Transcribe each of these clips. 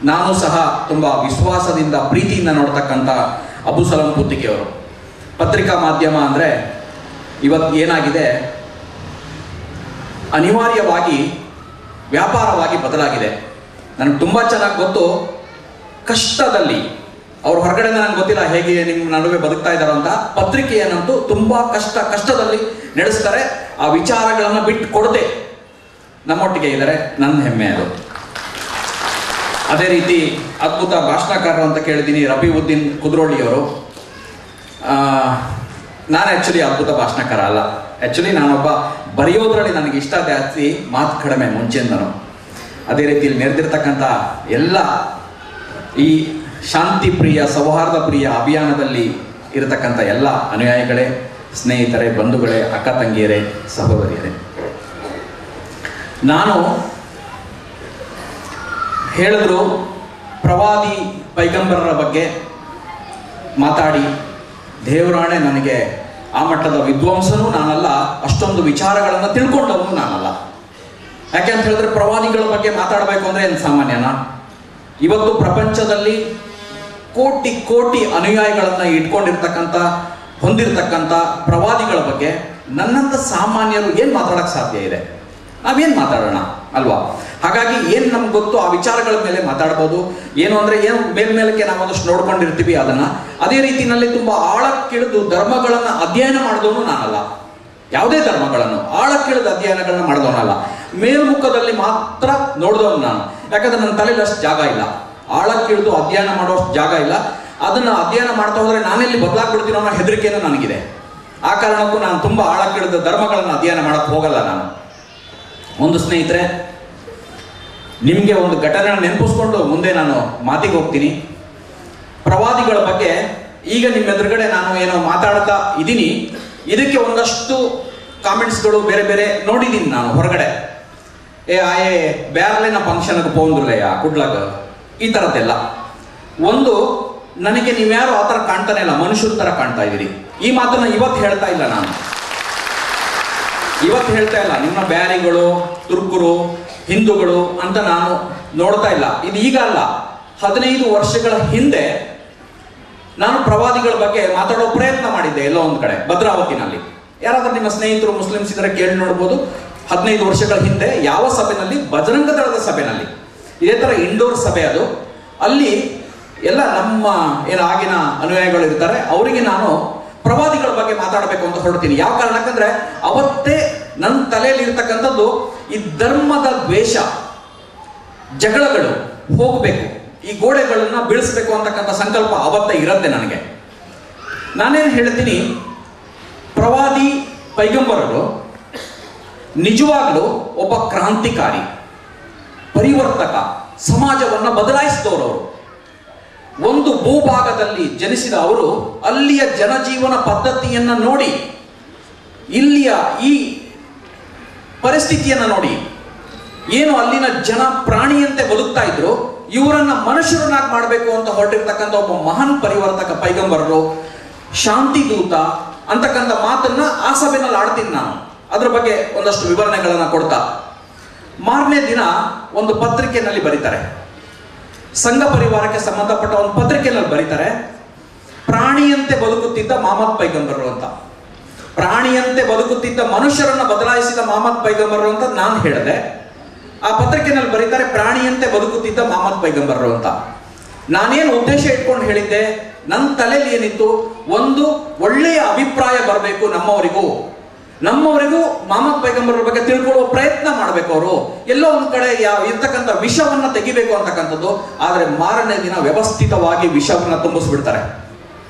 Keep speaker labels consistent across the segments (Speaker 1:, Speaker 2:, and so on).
Speaker 1: ನಾನು ಸಹ ತುಂಬ ವಿಶ್ವಾಸದಿಂದ ಪ್ರೀತಿಯಿಂದ ನೋಡ್ತಕ್ಕಂಥ ಅಬು ಸಲಂ ಪುತ್ತಿಗೆಯವರು. ಪತ್ರಿಕಾ ಮಾಧ್ಯಮ ಅಂದರೆ ಇವತ್ತು ಏನಾಗಿದೆ, ಅನಿವಾರ್ಯವಾಗಿ ವ್ಯಾಪಾರವಾಗಿ ಬದಲಾಗಿದೆ. ನನಗೆ ತುಂಬ ಚೆನ್ನಾಗಿ ಗೊತ್ತು, ಕಷ್ಟದಲ್ಲಿ ಅವ್ರ ಹೊರಗಡೆ ನನಗೆ ಗೊತ್ತಿಲ್ಲ ಹೇಗೆ ನಿಮ್ಮ ನಡುವೆ ಬದುಕ್ತಾ ಇದ್ದಾರೋ ಅಂತ. ಪತ್ರಿಕೆಯನ್ನಂತೂ ತುಂಬ ಕಷ್ಟದಲ್ಲಿ ನಡೆಸ್ತಾರೆ. ಆ ವಿಚಾರಗಳನ್ನು ಬಿಟ್ಟು ಕೊಡದೆ ನಮ್ಮೊಟ್ಟಿಗೆ ಇದ್ದಾರೆ. ನನ್ನ ಹೆಮ್ಮೆ ಅದು. ಅದೇ ರೀತಿ ಅದ್ಭುತ ಭಾಷಣಕಾರರು ಅಂತ ಕೇಳಿದ್ದೀನಿ, ರಫೀವುದ್ದೀನ್ ಕುದ್ರೋಳಿಯವರು. ನಾನು ಆ್ಯಕ್ಚುಲಿ ಅದ್ಭುತ ಭಾಷಣಕಾರ ಅಲ್ಲ. ಆ್ಯಕ್ಚುಲಿ ನಾನೊಬ್ಬ ಬರೆಯೋದ್ರಲ್ಲಿ ನನಗೆ ಇಷ್ಟ ಜಾಸ್ತಿ, ಮಾತು ಕಡಿಮೆ ಮುಂಚೆಯಿಂದನು. ಅದೇ ರೀತಿಯಲ್ಲಿ ನೆರೆದಿರ್ತಕ್ಕಂಥ ಎಲ್ಲ ಈ ಶಾಂತಿ ಪ್ರಿಯ ಸೌಹಾರ್ದ ಪ್ರಿಯ ಅಭಿಯಾನದಲ್ಲಿ ಇರತಕ್ಕಂಥ ಎಲ್ಲ ಅನುಯಾಯಿಗಳೇ, ಸ್ನೇಹಿತರೆ, ಬಂಧುಗಳೇ, ಅಕ್ಕ ತಂಗಿಯರೇ, ಸಹೋದರಿಯರೇ, ನಾನು ಹೇಳಿದ್ರು ಪ್ರವಾದಿ ಪೈಗಂಬರರ ಬಗ್ಗೆ ಮಾತಾಡಿ ದೇವರಾಣೆ ನನಗೆ ಆ ಮಟ್ಟದ ವಿದ್ವಾಂಸನೂ ನಾನಲ್ಲ, ಅಷ್ಟೊಂದು ವಿಚಾರಗಳನ್ನು ತಿಳ್ಕೊಂಡವನು ನಾನಲ್ಲ. ಯಾಕೆ ಅಂತ ಹೇಳಿದ್ರೆ ಪ್ರವಾದಿಗಳ ಬಗ್ಗೆ ಮಾತಾಡಬೇಕು ಅಂದರೆ ಏನು ಸಾಮಾನ್ಯನಾ? ಇವತ್ತು ಪ್ರಪಂಚದಲ್ಲಿ ಕೋಟಿ ಕೋಟಿ ಅನುಯಾಯಿಗಳನ್ನು ಹೊಂದಿರತಕ್ಕಂಥ ಪ್ರವಾದಿಗಳ ಬಗ್ಗೆ ನನ್ನಂಥ ಸಾಮಾನ್ಯರು ಏನು ಮಾತಾಡೋಕ್ಕೆ ಸಾಧ್ಯ ಇದೆ? ನಾವೇನು ಮಾತಾಡೋಣ ಅಲ್ವಾ? ಹಾಗಾಗಿ ಏನು ನಮ್ಗೆ ಗೊತ್ತು ಆ ವಿಚಾರಗಳ ಮೇಲೆ ಮಾತಾಡ್ಬೋದು. ಏನು ಅಂದರೆ ಏನು ಮೇಲ್ಮೇಲಕ್ಕೆ ನಾವು ಒಂದಷ್ಟು ನೋಡ್ಕೊಂಡಿರ್ತೀವಿ ಅದನ್ನು. ಅದೇ ರೀತಿಯಲ್ಲಿ ತುಂಬ ಆಳಕ್ಕಿಳಿದು ಧರ್ಮಗಳನ್ನು ಅಧ್ಯಯನ ಮಾಡಿದವನು ನಾನಲ್ಲ. ಯಾವುದೇ ಧರ್ಮಗಳನ್ನು ಆಳಕ್ಕಿಳಿದ ಅಧ್ಯಯನಗಳನ್ನ ಮಾಡಿದವನಲ್ಲ. ಮೇಲ್ಮುಖದಲ್ಲಿ ಮಾತ್ರ ನೋಡಿದವನು ನಾನು. ಯಾಕಂದ್ರೆ ನನ್ನ ತಲೆಯಲ್ಲಿ ಅಷ್ಟು ಜಾಗ ಇಲ್ಲ, ಆಳಕ್ಕಿಳಿದು ಅಧ್ಯಯನ ಮಾಡೋಷ್ಟು ಜಾಗ ಇಲ್ಲ. ಅದನ್ನು ಅಧ್ಯಯನ ಮಾಡ್ತಾ ಹೋದರೆ ನಾನೆಲ್ಲಿ ಬದಲಾಗ್ಬಿಡ್ತೀನೋ ಅನ್ನೋ ಹೆದರಿಕೆನೂ ನನಗಿದೆ. ಆ ಕಾರಣಕ್ಕೂ ನಾನು ತುಂಬ ಆಳಕ್ಕಿಳಿದ ಧರ್ಮಗಳನ್ನು ಅಧ್ಯಯನ ಮಾಡೋಕ್ಕೆ ಹೋಗಲ್ಲ ನಾನು. ಒಂದು ಸ್ನೇಹಿತರೆ, ನಿಮಗೆ ಒಂದು ಘಟನೆ ನೆನಪಿಸ್ಕೊಂಡು ಮುಂದೆ ನಾನು ಮಾತಿಗೆ ಹೋಗ್ತೀನಿ. ಪ್ರವಾದಿಗಳ ಬಗ್ಗೆ ಈಗ ನಿಮ್ಮ ಎದುರುಗಡೆ ನಾನು ಏನೋ ಮಾತಾಡ್ತಾ ಇದ್ದೀನಿ. ಇದಕ್ಕೆ ಒಂದಷ್ಟು ಕಾಮೆಂಟ್ಸ್ಗಳು ಬೇರೆ ಬೇರೆ ನೋಡಿದ್ದೀನಿ ನಾನು ಹೊರಗಡೆ. ಆಯೇ ಬೇರ್ಲೆನ ಫಂಕ್ಷನ್ಗೆ ಪೋಂದ್ರಲಯ್ಯ ಕುಡ್ಲಾಗ, ಈ ಥರದ್ದೆಲ್ಲ. ಒಂದು, ನನಗೆ ನೀವ್ಯಾರು ಆ ಥರ ಕಾಣ್ತಾನೆ ಇಲ್ಲ, ಮನುಷ್ಯರ ಥರ ಕಾಣ್ತಾ ಇದ್ದೀರಿ. ಈ ಮಾತನ್ನು ಇವತ್ತು ಹೇಳ್ತಾ ಇಲ್ಲ ನಾನು, ಇವತ್ತು ಹೇಳ್ತಾ ಇಲ್ಲ. ನಿಮ್ಮ ಬ್ಯಾರಿಗಳು, ತುರ್ಕರು, ಹಿಂದೂಗಳು ಅಂತ ನಾನು ನೋಡ್ತಾ ಇಲ್ಲ. ಇದು ಈಗ ಅಲ್ಲ, 15 ವರ್ಷಗಳ ಹಿಂದೆ ನಾನು ಪ್ರವಾದಿಗಳ ಬಗ್ಗೆ ಮಾತಾಡೋ ಪ್ರಯತ್ನ ಮಾಡಿದ್ದೆ ಎಲ್ಲೋ ಒಂದು ಕಡೆ ಭದ್ರಾವತಿನಲ್ಲಿ. ಯಾರಾದ್ರೂ ನಿಮ್ಮ ಸ್ನೇಹಿತರು ಮುಸ್ಲಿಮ್ಸ್ ಇದ್ರೆ ಕೇಳಿ ನೋಡ್ಬೋದು. 15 ವರ್ಷಗಳ ಹಿಂದೆ ಯಾವ ಸಭೆನಲ್ಲಿ? ಬಜರಂಗ ದಳದ ಸಭೆನಲ್ಲಿ. ಇದೇ ಥರ ಇಂಡೋರ್ ಸಭೆ ಅದು. ಅಲ್ಲಿ ಎಲ್ಲ ನಮ್ಮ ಆಗಿನ ಅನುಯಾಯಿಗಳು ಇರ್ತಾರೆ, ಅವರಿಗೆ ನಾನು ಪ್ರವಾದಿಗಳ ಬಗ್ಗೆ ಮಾತಾಡಬೇಕು ಅಂತ ಹೊರಡ್ತೀನಿ. ಯಾವ ಕಾರಣಕ್ಕಂದ್ರೆ ಅವತ್ತೇ ನನ್ನ ತಲೆಯಲ್ಲಿ ಇರ್ತಕ್ಕಂಥದ್ದು ಈ ಧರ್ಮದ ದ್ವೇಷ, ಜಗಳಗಳು ಹೋಗಬೇಕು, ಈ ಗೋಡೆಗಳನ್ನ ಬೀಳಿಸ್ಬೇಕು ಅಂತಕ್ಕಂಥ ಸಂಕಲ್ಪ ಅವತ್ತೇ ಇರುತ್ತೆ ನನಗೆ. ನಾನೇನು ಹೇಳ್ತೀನಿ, ಪ್ರವಾದಿ ಪೈಗಂಬರರು ನಿಜವಾಗ್ಲೂ ಒಬ್ಬ ಕ್ರಾಂತಿಕಾರಿ, ಪರಿವರ್ತಕ, ಸಮಾಜವನ್ನು ಬದಲಾಯಿಸಿದವರು. ಒಂದು ಭೂಭಾಗದಲ್ಲಿ ಜನಿಸಿದ ಅವರು ಅಲ್ಲಿಯ ಜನಜೀವನ ಪದ್ಧತಿಯನ್ನು ನೋಡಿ, ಇಲ್ಲಿಯ ಈ ಪರಿಸ್ಥಿತಿಯನ್ನು ನೋಡಿ, ಏನು ಅಲ್ಲಿನ ಜನ ಪ್ರಾಣಿಯಂತೆ ಬದುಕ್ತಾ ಇದ್ರು, ಇವರನ್ನ ಮನುಷ್ಯರನ್ನಾಗಿ ಮಾಡಬೇಕು ಅಂತ ಹೊರಟಿರ್ತಕ್ಕಂಥ ಒಬ್ಬ ಮಹಾನ್ ಪರಿವರ್ತಕ ಪೈಗಂಬರರು, ಶಾಂತಿ ದೂತ ಅಂತಕ್ಕಂಥ ಮಾತನ್ನ ಆ ಸಭೆನಲ್ಲಿ ಆಡ್ತೀನಿ ನಾನು. ಅದ್ರ ಬಗ್ಗೆ ಒಂದಷ್ಟು ವಿವರಣೆಗಳನ್ನ ಕೊಡ್ತಾ, ಮಾರನೇ ದಿನ ಒಂದು ಪತ್ರಿಕೆಯಲ್ಲಿ ಬರೀತಾರೆ, ಸಂಘ ಪರಿವಾರಕ್ಕೆ ಸಂಬಂಧಪಟ್ಟ ಒಂದು ಪತ್ರಿಕೆಯಲ್ಲಿ ಬರೀತಾರೆ, ಪ್ರಾಣಿಯಂತೆ ಬದುಕುತ್ತಿದ್ದ ಮಹಮ್ಮದ್ ಪೈಗಂಬರರು ಅಂತ. ಪ್ರಾಣಿಯಂತೆ ಬದುಕುತ್ತಿದ್ದ ಮನುಷ್ಯರನ್ನ ಬದಲಾಯಿಸಿದ ಮಹಮ್ಮದ್ ಪೈಗಂಬರರು ಅಂತ ನಾನು ಹೇಳಿದೆ. ಆ ಪತ್ರಿಕೆಯಲ್ಲಿ ಬರೀತಾರೆ ಪ್ರಾಣಿಯಂತೆ ಬದುಕುತ್ತಿದ್ದ ಮಹಮ್ಮದ್ ಪೈಗಂಬರರು ಅಂತ. ನಾನೇನು ಉದ್ದೇಶ ಇಟ್ಕೊಂಡು ಹೇಳಿದ್ದೆ, ನನ್ನ ತಲೆಯಲ್ಲಿ ಏನಿತ್ತು, ಒಂದು ಒಳ್ಳೆಯ ಅಭಿಪ್ರಾಯ ಬರಬೇಕು ನಮ್ಮವರಿಗೂ ಮಹಮ್ಮದ್ ಪೈಗಂಬರರ ಬಗ್ಗೆ ತಿಳ್ಕೊಳ್ಳುವ ಪ್ರಯತ್ನ ಮಾಡಬೇಕು. ಅವರು ಎಲ್ಲೋ ಒಂದು ಕಡೆ ಇರ್ತಕ್ಕಂಥ ವಿಷವನ್ನ ತೆಗಿಬೇಕು ಅಂತಕ್ಕಂಥದ್ದು. ಆದರೆ ಮಾರನೇ ದಿನ ವ್ಯವಸ್ಥಿತವಾಗಿ ವಿಷವನ್ನ ತುಂಬಿಸ್ಬಿಡ್ತಾರೆ,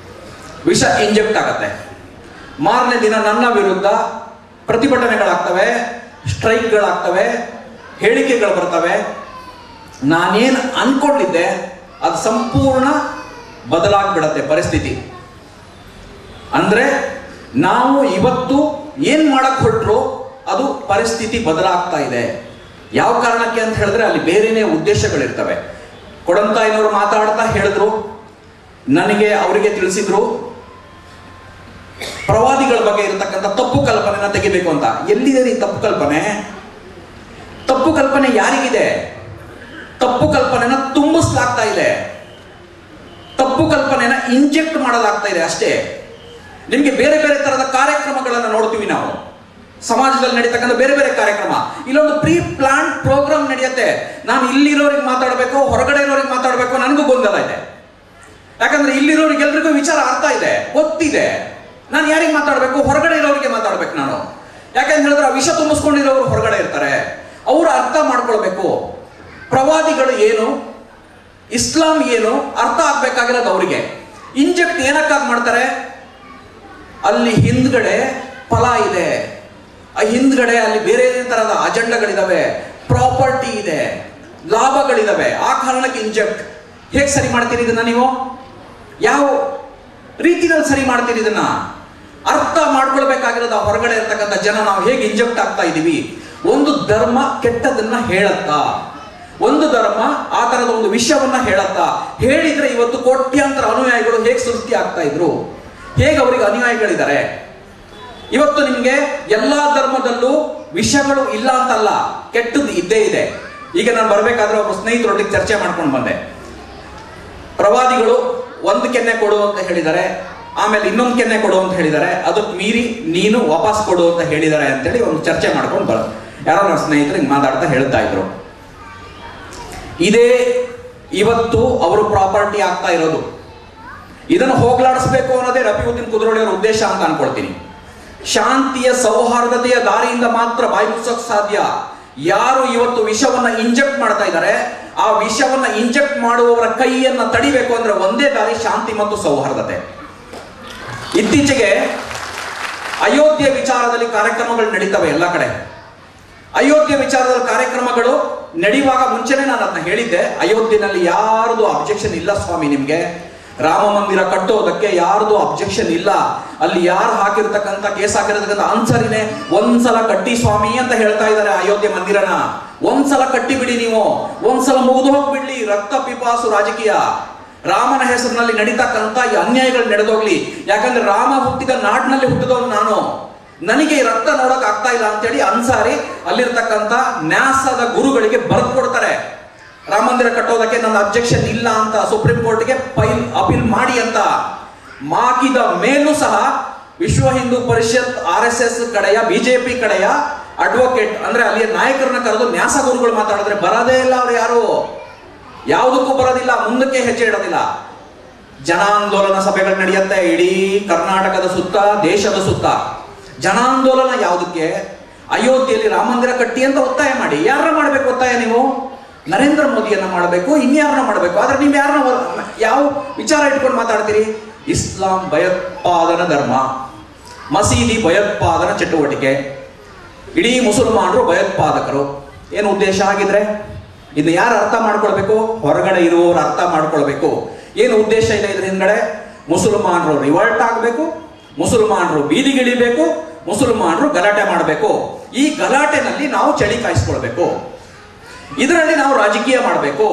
Speaker 1: ವಿಷ ಇಂಜೆಕ್ಟ್ ಆಗತ್ತೆ. ಮಾರನೇ ದಿನ ನನ್ನ ವಿರುದ್ಧ ಪ್ರತಿಭಟನೆಗಳಾಗ್ತವೆ, ಸ್ಟ್ರೈಕ್ಗಳಾಗ್ತವೆ, ಹೇಳಿಕೆಗಳು ಬರ್ತವೆ. ನಾನೇನು ಅನ್ಕೊಂಡಿದ್ದೆ ಅದು ಸಂಪೂರ್ಣ ಬದಲಾಗ್ಬಿಡತ್ತೆ ಪರಿಸ್ಥಿತಿ. ಅಂದ್ರೆ ನಾವು ಇವತ್ತು ಏನ್ ಮಾಡಕ್ ಹೊರಟ್ರು ಅದು ಪರಿಸ್ಥಿತಿ ಬದಲಾಗ್ತಾ ಇದೆ. ಯಾವ ಕಾರಣಕ್ಕೆ ಅಂತ ಹೇಳಿದ್ರೆ ಅಲ್ಲಿ ಬೇರೆನೇ ಉದ್ದೇಶಗಳಿರ್ತವೆ. ಕೊಡಂತಾಯಿನವರು ಮಾತಾಡ್ತಾ ಹೇಳಿದ್ರು, ನನಗೆ ಅವರಿಗೆ ತಿಳಿಸಿದ್ರು ಪ್ರವಾದಿಗಳ ಬಗ್ಗೆ ಇರತಕ್ಕಂಥ ತಪ್ಪು ಕಲ್ಪನೆನ ತೆಗಿಬೇಕು ಅಂತ. ಎಲ್ಲಿದೆ ಈ ತಪ್ಪು ಕಲ್ಪನೆ? ತಪ್ಪು ಕಲ್ಪನೆ ಯಾರಿಗಿದೆ? ತಪ್ಪು ಕಲ್ಪನೆನ ತುಂಬಿಸ್ಲಾಕ ಇಂಜೆಕ್ಟ್ ಮಾಡಲಾಗ್ತಾ ಇದೆ ಅಷ್ಟೇ. ನಿಮಗೆ ಬೇರೆ ಬೇರೆ ತರದ ಕಾರ್ಯಕ್ರಮಗಳನ್ನು ನೋಡ್ತೀವಿ ನಾವು ಸಮಾಜದಲ್ಲಿ ನಡೀತಕ್ಕಂಥ ಬೇರೆ ಬೇರೆ ಕಾರ್ಯಕ್ರಮ. ಇಲ್ಲೊಂದು ಪ್ರೀ ಪ್ಲಾನ್ ಪ್ರೋಗ್ರಾಮ್ ನಡೆಯುತ್ತೆ. ನಾನು ಇಲ್ಲಿರೋರಿಗೆ ಮಾತಾಡಬೇಕು, ಹೊರಗಡೆ ಇರೋರಿಗೆ ಮಾತಾಡಬೇಕು, ನನಗೂ ಗೊಂದಲ ಇದೆ. ಯಾಕಂದ್ರೆ ಇಲ್ಲಿರೋರಿಗೆ ಎಲ್ರಿಗೂ ವಿಚಾರ ಅರ್ಥ ಇದೆ, ಗೊತ್ತಿದೆ. ನಾನು ಯಾರಿಗೆ ಮಾತಾಡಬೇಕು? ಹೊರಗಡೆ ಇರೋರಿಗೆ ಮಾತಾಡ್ಬೇಕು ನಾನು. ಯಾಕಂತ ಹೇಳಿದ್ರೆ ಆ ವಿಷ ತುಂಬಿಸ್ಕೊಂಡಿರೋರು ಹೊರಗಡೆ ಇರ್ತಾರೆ, ಅವರು ಅರ್ಥ ಮಾಡ್ಕೊಳ್ಬೇಕು. ಪ್ರವಾದಿಗಳು ಏನು, ಇಸ್ಲಾಂ ಏನು ಅರ್ಥ ಆಗ್ಬೇಕಾಗಿರೋದು ಅವರಿಗೆ. ಇಂಜೆಕ್ಟ್ ಏನಕ್ಕಾಗಿ ಮಾಡ್ತಾರೆ? ಅಲ್ಲಿ ಹಿಂದ್ಗಡೆ ಫಲ ಇದೆ, ಆ ಹಿಂದ್ಗಡೆ ಅಲ್ಲಿ ಬೇರೆ ತರಹದ ಅಜೆಂಡಗಳಿದಾವೆ, ಪ್ರಾಪರ್ಟಿ ಇದೆ, ಲಾಭಗಳಿದಾವೆ. ಆ ಕಾರಣಕ್ಕೆ ಇಂಜೆಕ್ಟ್. ಹೇಗೆ ಸರಿ ಮಾಡ್ತೀರಿ ಇದನ್ನ? ನೀವು ಯಾವ ರೀತಿಯಲ್ಲಿ ಸರಿ ಮಾಡ್ತೀರಿ ಇದನ್ನ? ಅರ್ಥ ಮಾಡ್ಕೊಳ್ಬೇಕಾಗಿರೋದು ಆ ಹೊರಗಡೆ ಇರ್ತಕ್ಕಂಥ ಜನ ನಾವು ಹೇಗೆ ಇಂಜೆಕ್ಟ್ ಆಗ್ತಾ ಇದ್ದೀವಿ. ಒಂದು ಧರ್ಮ ಕೆಟ್ಟದನ್ನ ಹೇಳತ್ತಾ, ಒಂದು ಧರ್ಮ ಆ ತರದ ಒಂದು ವಿಷಯವನ್ನ ಹೇಳತ್ತಾ? ಹೇಳಿದ್ರೆ ಇವತ್ತು ಕೋಟ್ಯಾಂತರ ಅನುಯಾಯಿಗಳು ಹೇಗೆ ಸೃಷ್ಟಿ ಆಗ್ತಾ ಇದ್ರು, ಹೇಗೆ ಅವರಿಗೆ ಅನುಯಾಯಿಗಳಿದ್ದಾರೆ. ಇವತ್ತು ನಿಮ್ಗೆ ಎಲ್ಲಾ ಧರ್ಮದಲ್ಲೂ ವಿಷಯಗಳು ಇಲ್ಲ ಅಂತಲ್ಲ, ಕೆಟ್ಟದ್ದು ಇದ್ದೇ ಇದೆ. ಈಗ ನಾನು ಬರ್ಬೇಕಾದ್ರೆ ಒಬ್ಬ ಸ್ನೇಹಿತರೊಟ್ಟಿಗೆ ಚರ್ಚೆ ಮಾಡ್ಕೊಂಡು ಬಂದೆ. ಪ್ರವಾದಿಗಳು ಒಂದು ಕೆನ್ನೆ ಕೊಡು ಅಂತ ಹೇಳಿದ್ದಾರೆ, ಆಮೇಲೆ ಇನ್ನೊಂದು ಕೆನ್ನೆ ಕೊಡು ಅಂತ ಹೇಳಿದ್ದಾರೆ, ಅದಕ್ಕೆ ಮೀರಿ ನೀನು ವಾಪಸ್ ಕೊಡು ಅಂತ ಹೇಳಿದ್ದಾರೆ ಅಂತೇಳಿ ಒಂದು ಚರ್ಚೆ ಮಾಡ್ಕೊಂಡು ಬರೋದು. ಯಾರೋ ನನ್ನ ಸ್ನೇಹಿತರು ಹಿಂಗೆ ಮಾತಾಡ್ತಾ ಹೇಳ್ತಾ ಇದ್ರು. ಇದೇ ಇವತ್ತು ಅವರು ಪ್ರಾಪರ್ಟಿ ಆಗ್ತಾ ಇರೋದು. ಇದನ್ನು ಹೋಗ್ಲಾಡಿಸ್ಬೇಕು ಅನ್ನೋದೇ ರಫೀವುದ್ದೀನ್ ಕುದ್ರೋಳಿ ಅವರ ಉದ್ದೇಶ ಅಂತ ಅನ್ಕೊಳ್ತೀನಿ. ಶಾಂತಿಯ ಸೌಹಾರ್ದತೆಯ ದಾರಿಯಿಂದ ಮಾತ್ರ ಬಾಯಿ ಮುಚ್ಚೋಕ್ ಸಾಧ್ಯ. ಯಾರು ಇವತ್ತು ವಿಷವನ್ನ ಇಂಜೆಕ್ಟ್ ಮಾಡ್ತಾ ಇದ್ದಾರೆ, ಆ ವಿಷವನ್ನ ಇಂಜೆಕ್ಟ್ ಮಾಡುವವರ ಕೈಯನ್ನ ತಡಿಬೇಕು ಅಂದ್ರೆ ಒಂದೇ ದಾರಿ, ಶಾಂತಿ ಮತ್ತು ಸೌಹಾರ್ದತೆ. ಇತ್ತೀಚೆಗೆ ಅಯೋಧ್ಯೆ ವಿಚಾರದಲ್ಲಿ ಕಾರ್ಯಕ್ರಮಗಳು ನಡೀತವೆ ಎಲ್ಲ ಕಡೆ. ಅಯೋಧ್ಯೆ ವಿಚಾರದಲ್ಲಿ ಕಾರ್ಯಕ್ರಮಗಳು ನಡೆಯುವಾಗ ಮುಂಚೆನೆ ನಾನು ಅದನ್ನ ಹೇಳಿದ್ದೆ, ಅಯೋಧ್ಯೆನಲ್ಲಿ ಯಾರ್ದು ಅಬ್ಜೆಕ್ಷನ್ ಇಲ್ಲ ಸ್ವಾಮಿ, ನಿಮ್ಗೆ ರಾಮ ಮಂದಿರ ಕಟ್ಟೋದಕ್ಕೆ ಯಾರ್ದು ಅಬ್ಜೆಕ್ಷನ್ ಇಲ್ಲ. ಅಲ್ಲಿ ಯಾರು ಹಾಕಿರ್ತಕ್ಕಂಥ ಕೇಸ್ ಹಾಕಿರ್ತಕ್ಕಂಥ ಆನ್ಸರಿನೇ ಒಂದ್ಸಲ ಕಟ್ಟಿ ಸ್ವಾಮಿ ಅಂತ ಹೇಳ್ತಾ ಇದ್ದಾರೆ. ಅಯೋಧ್ಯೆ ಮಂದಿರನ ಒಂದ್ಸಲ ಕಟ್ಟಿ ಬಿಡಿ, ನೀವು ಒಂದ್ಸಲ ಮುಗಿದು ಹೋಗ್ಬಿಡ್ಲಿ ರಕ್ತ ಪಿಪಾಸು ರಾಜಕೀಯ. ರಾಮನ ಹೆಸರಿನಲ್ಲಿ ನಡೀತಕ್ಕಂಥ ಈ ಅನ್ಯಾಯಗಳು ನಡೆದೋಗ್ಲಿ. ಯಾಕಂದ್ರೆ ರಾಮ ಹುಟ್ಟಿದ ನಾಡಿನಲ್ಲಿ ಹುಟ್ಟಿದವನು ನಾನು, ನನಗೆ ಈ ರಕ್ತ ನೋಡಕ್ ಆಗ್ತಾ ಇಲ್ಲ ಅಂತೇಳಿ ಅನ್ಸಾರಿ ಅಲ್ಲಿರ್ತಕ್ಕಂಥ ನ್ಯಾಸದ ಗುರುಗಳಿಗೆ ಬರೆದು ಕೊಡ್ತಾರೆ. ರಾಮ ಮಂದಿರ ಕಟ್ಟೋದಕ್ಕೆ ನನ್ನ ಅಬ್ಜೆಕ್ಷನ್ ಇಲ್ಲ ಅಂತ ಸುಪ್ರೀಂ ಕೋರ್ಟ್ಗೆ ಅಪೀಲ್ ಮಾಡಿ ಅಂತ ಮಾಕಿದ ಮೇಲೂ ಸಹ ವಿಶ್ವ ಹಿಂದೂ ಪರಿಷತ್, RSS ಕಡೆಯ, ಬಿಜೆಪಿ ಕಡೆಯ ಅಡ್ವೊಕೇಟ್ ಅಂದ್ರೆ ಅಲ್ಲಿಯ ನಾಯಕರನ್ನ ಕರೆದು ನ್ಯಾಸ ಗುರುಗಳು ಮಾತಾಡಿದ್ರೆ ಬರೋದೇ ಇಲ್ಲ. ಅವ್ರು ಯಾರು ಯಾವುದಕ್ಕೂ ಬರೋದಿಲ್ಲ, ಮುಂದಕ್ಕೆ ಹೆಜ್ಜೆ ಇಡೋದಿಲ್ಲ. ಜನಾಂದೋಲನ ಸಭೆಗಳು ನಡೆಯುತ್ತೆ ಇಡೀ ಕರ್ನಾಟಕದ ಸುತ್ತ, ದೇಶದ ಸುತ್ತ. ಜನಾಂದೋಲನ ಯಾವುದಕ್ಕೆ? ಅಯೋಧ್ಯೆಯಲ್ಲಿ ರಾಮ ಮಂದಿರ ಕಟ್ಟಿ ಅಂತ ಒತ್ತಾಯ ಮಾಡಿ. ಯಾರನ್ನ ಮಾಡ್ಬೇಕು ಒತ್ತಾಯ? ನೀವು ನರೇಂದ್ರ ಮೋದಿಯನ್ನ ಮಾಡಬೇಕು, ಇನ್ಯಾರನ್ನ ಮಾಡಬೇಕು. ಆದ್ರೆ ನೀವು ಯಾರನ್ನ, ಯಾವ ವಿಚಾರ ಇಟ್ಕೊಂಡು ಮಾತಾಡ್ತೀರಿ? ಇಸ್ಲಾಂ ಭಯೋತ್ಪಾದನಾ ಧರ್ಮ, ಮಸೀದಿ ಭಯೋತ್ಪಾದನಾ ಚಟುವಟಿಕೆ, ಇಡೀ ಮುಸಲ್ಮಾನರು ಭಯೋತ್ಪಾದಕರು. ಏನು ಉದ್ದೇಶ ಆಗಿದ್ರೆ ಇದು ಯಾರು ಅರ್ಥ ಮಾಡ್ಕೊಳ್ಬೇಕು? ಹೊರಗಡೆ ಇರುವವರು ಅರ್ಥ ಮಾಡ್ಕೊಳ್ಬೇಕು. ಏನು ಉದ್ದೇಶ ಇದೆ ಇದ್ರ ಹಿಂದ್ಗಡೆ? ಮುಸಲ್ಮಾನರು ರಿವರ್ಟ್ ಆಗಬೇಕು, ಮುಸಲ್ಮಾನರು ಬೀದಿಗಿಳಿಬೇಕು, ಮುಸಲ್ಮಾನರು ಗಲಾಟೆ ಮಾಡಬೇಕು. ಈ ಗಲಾಟೆನಲ್ಲಿ ನಾವು ಚಳಿ ಕಾಯಿಸ್ಕೊಳ್ಬೇಕು, ಇದರಲ್ಲಿ ನಾವು ರಾಜಕೀಯ ಮಾಡಬೇಕು.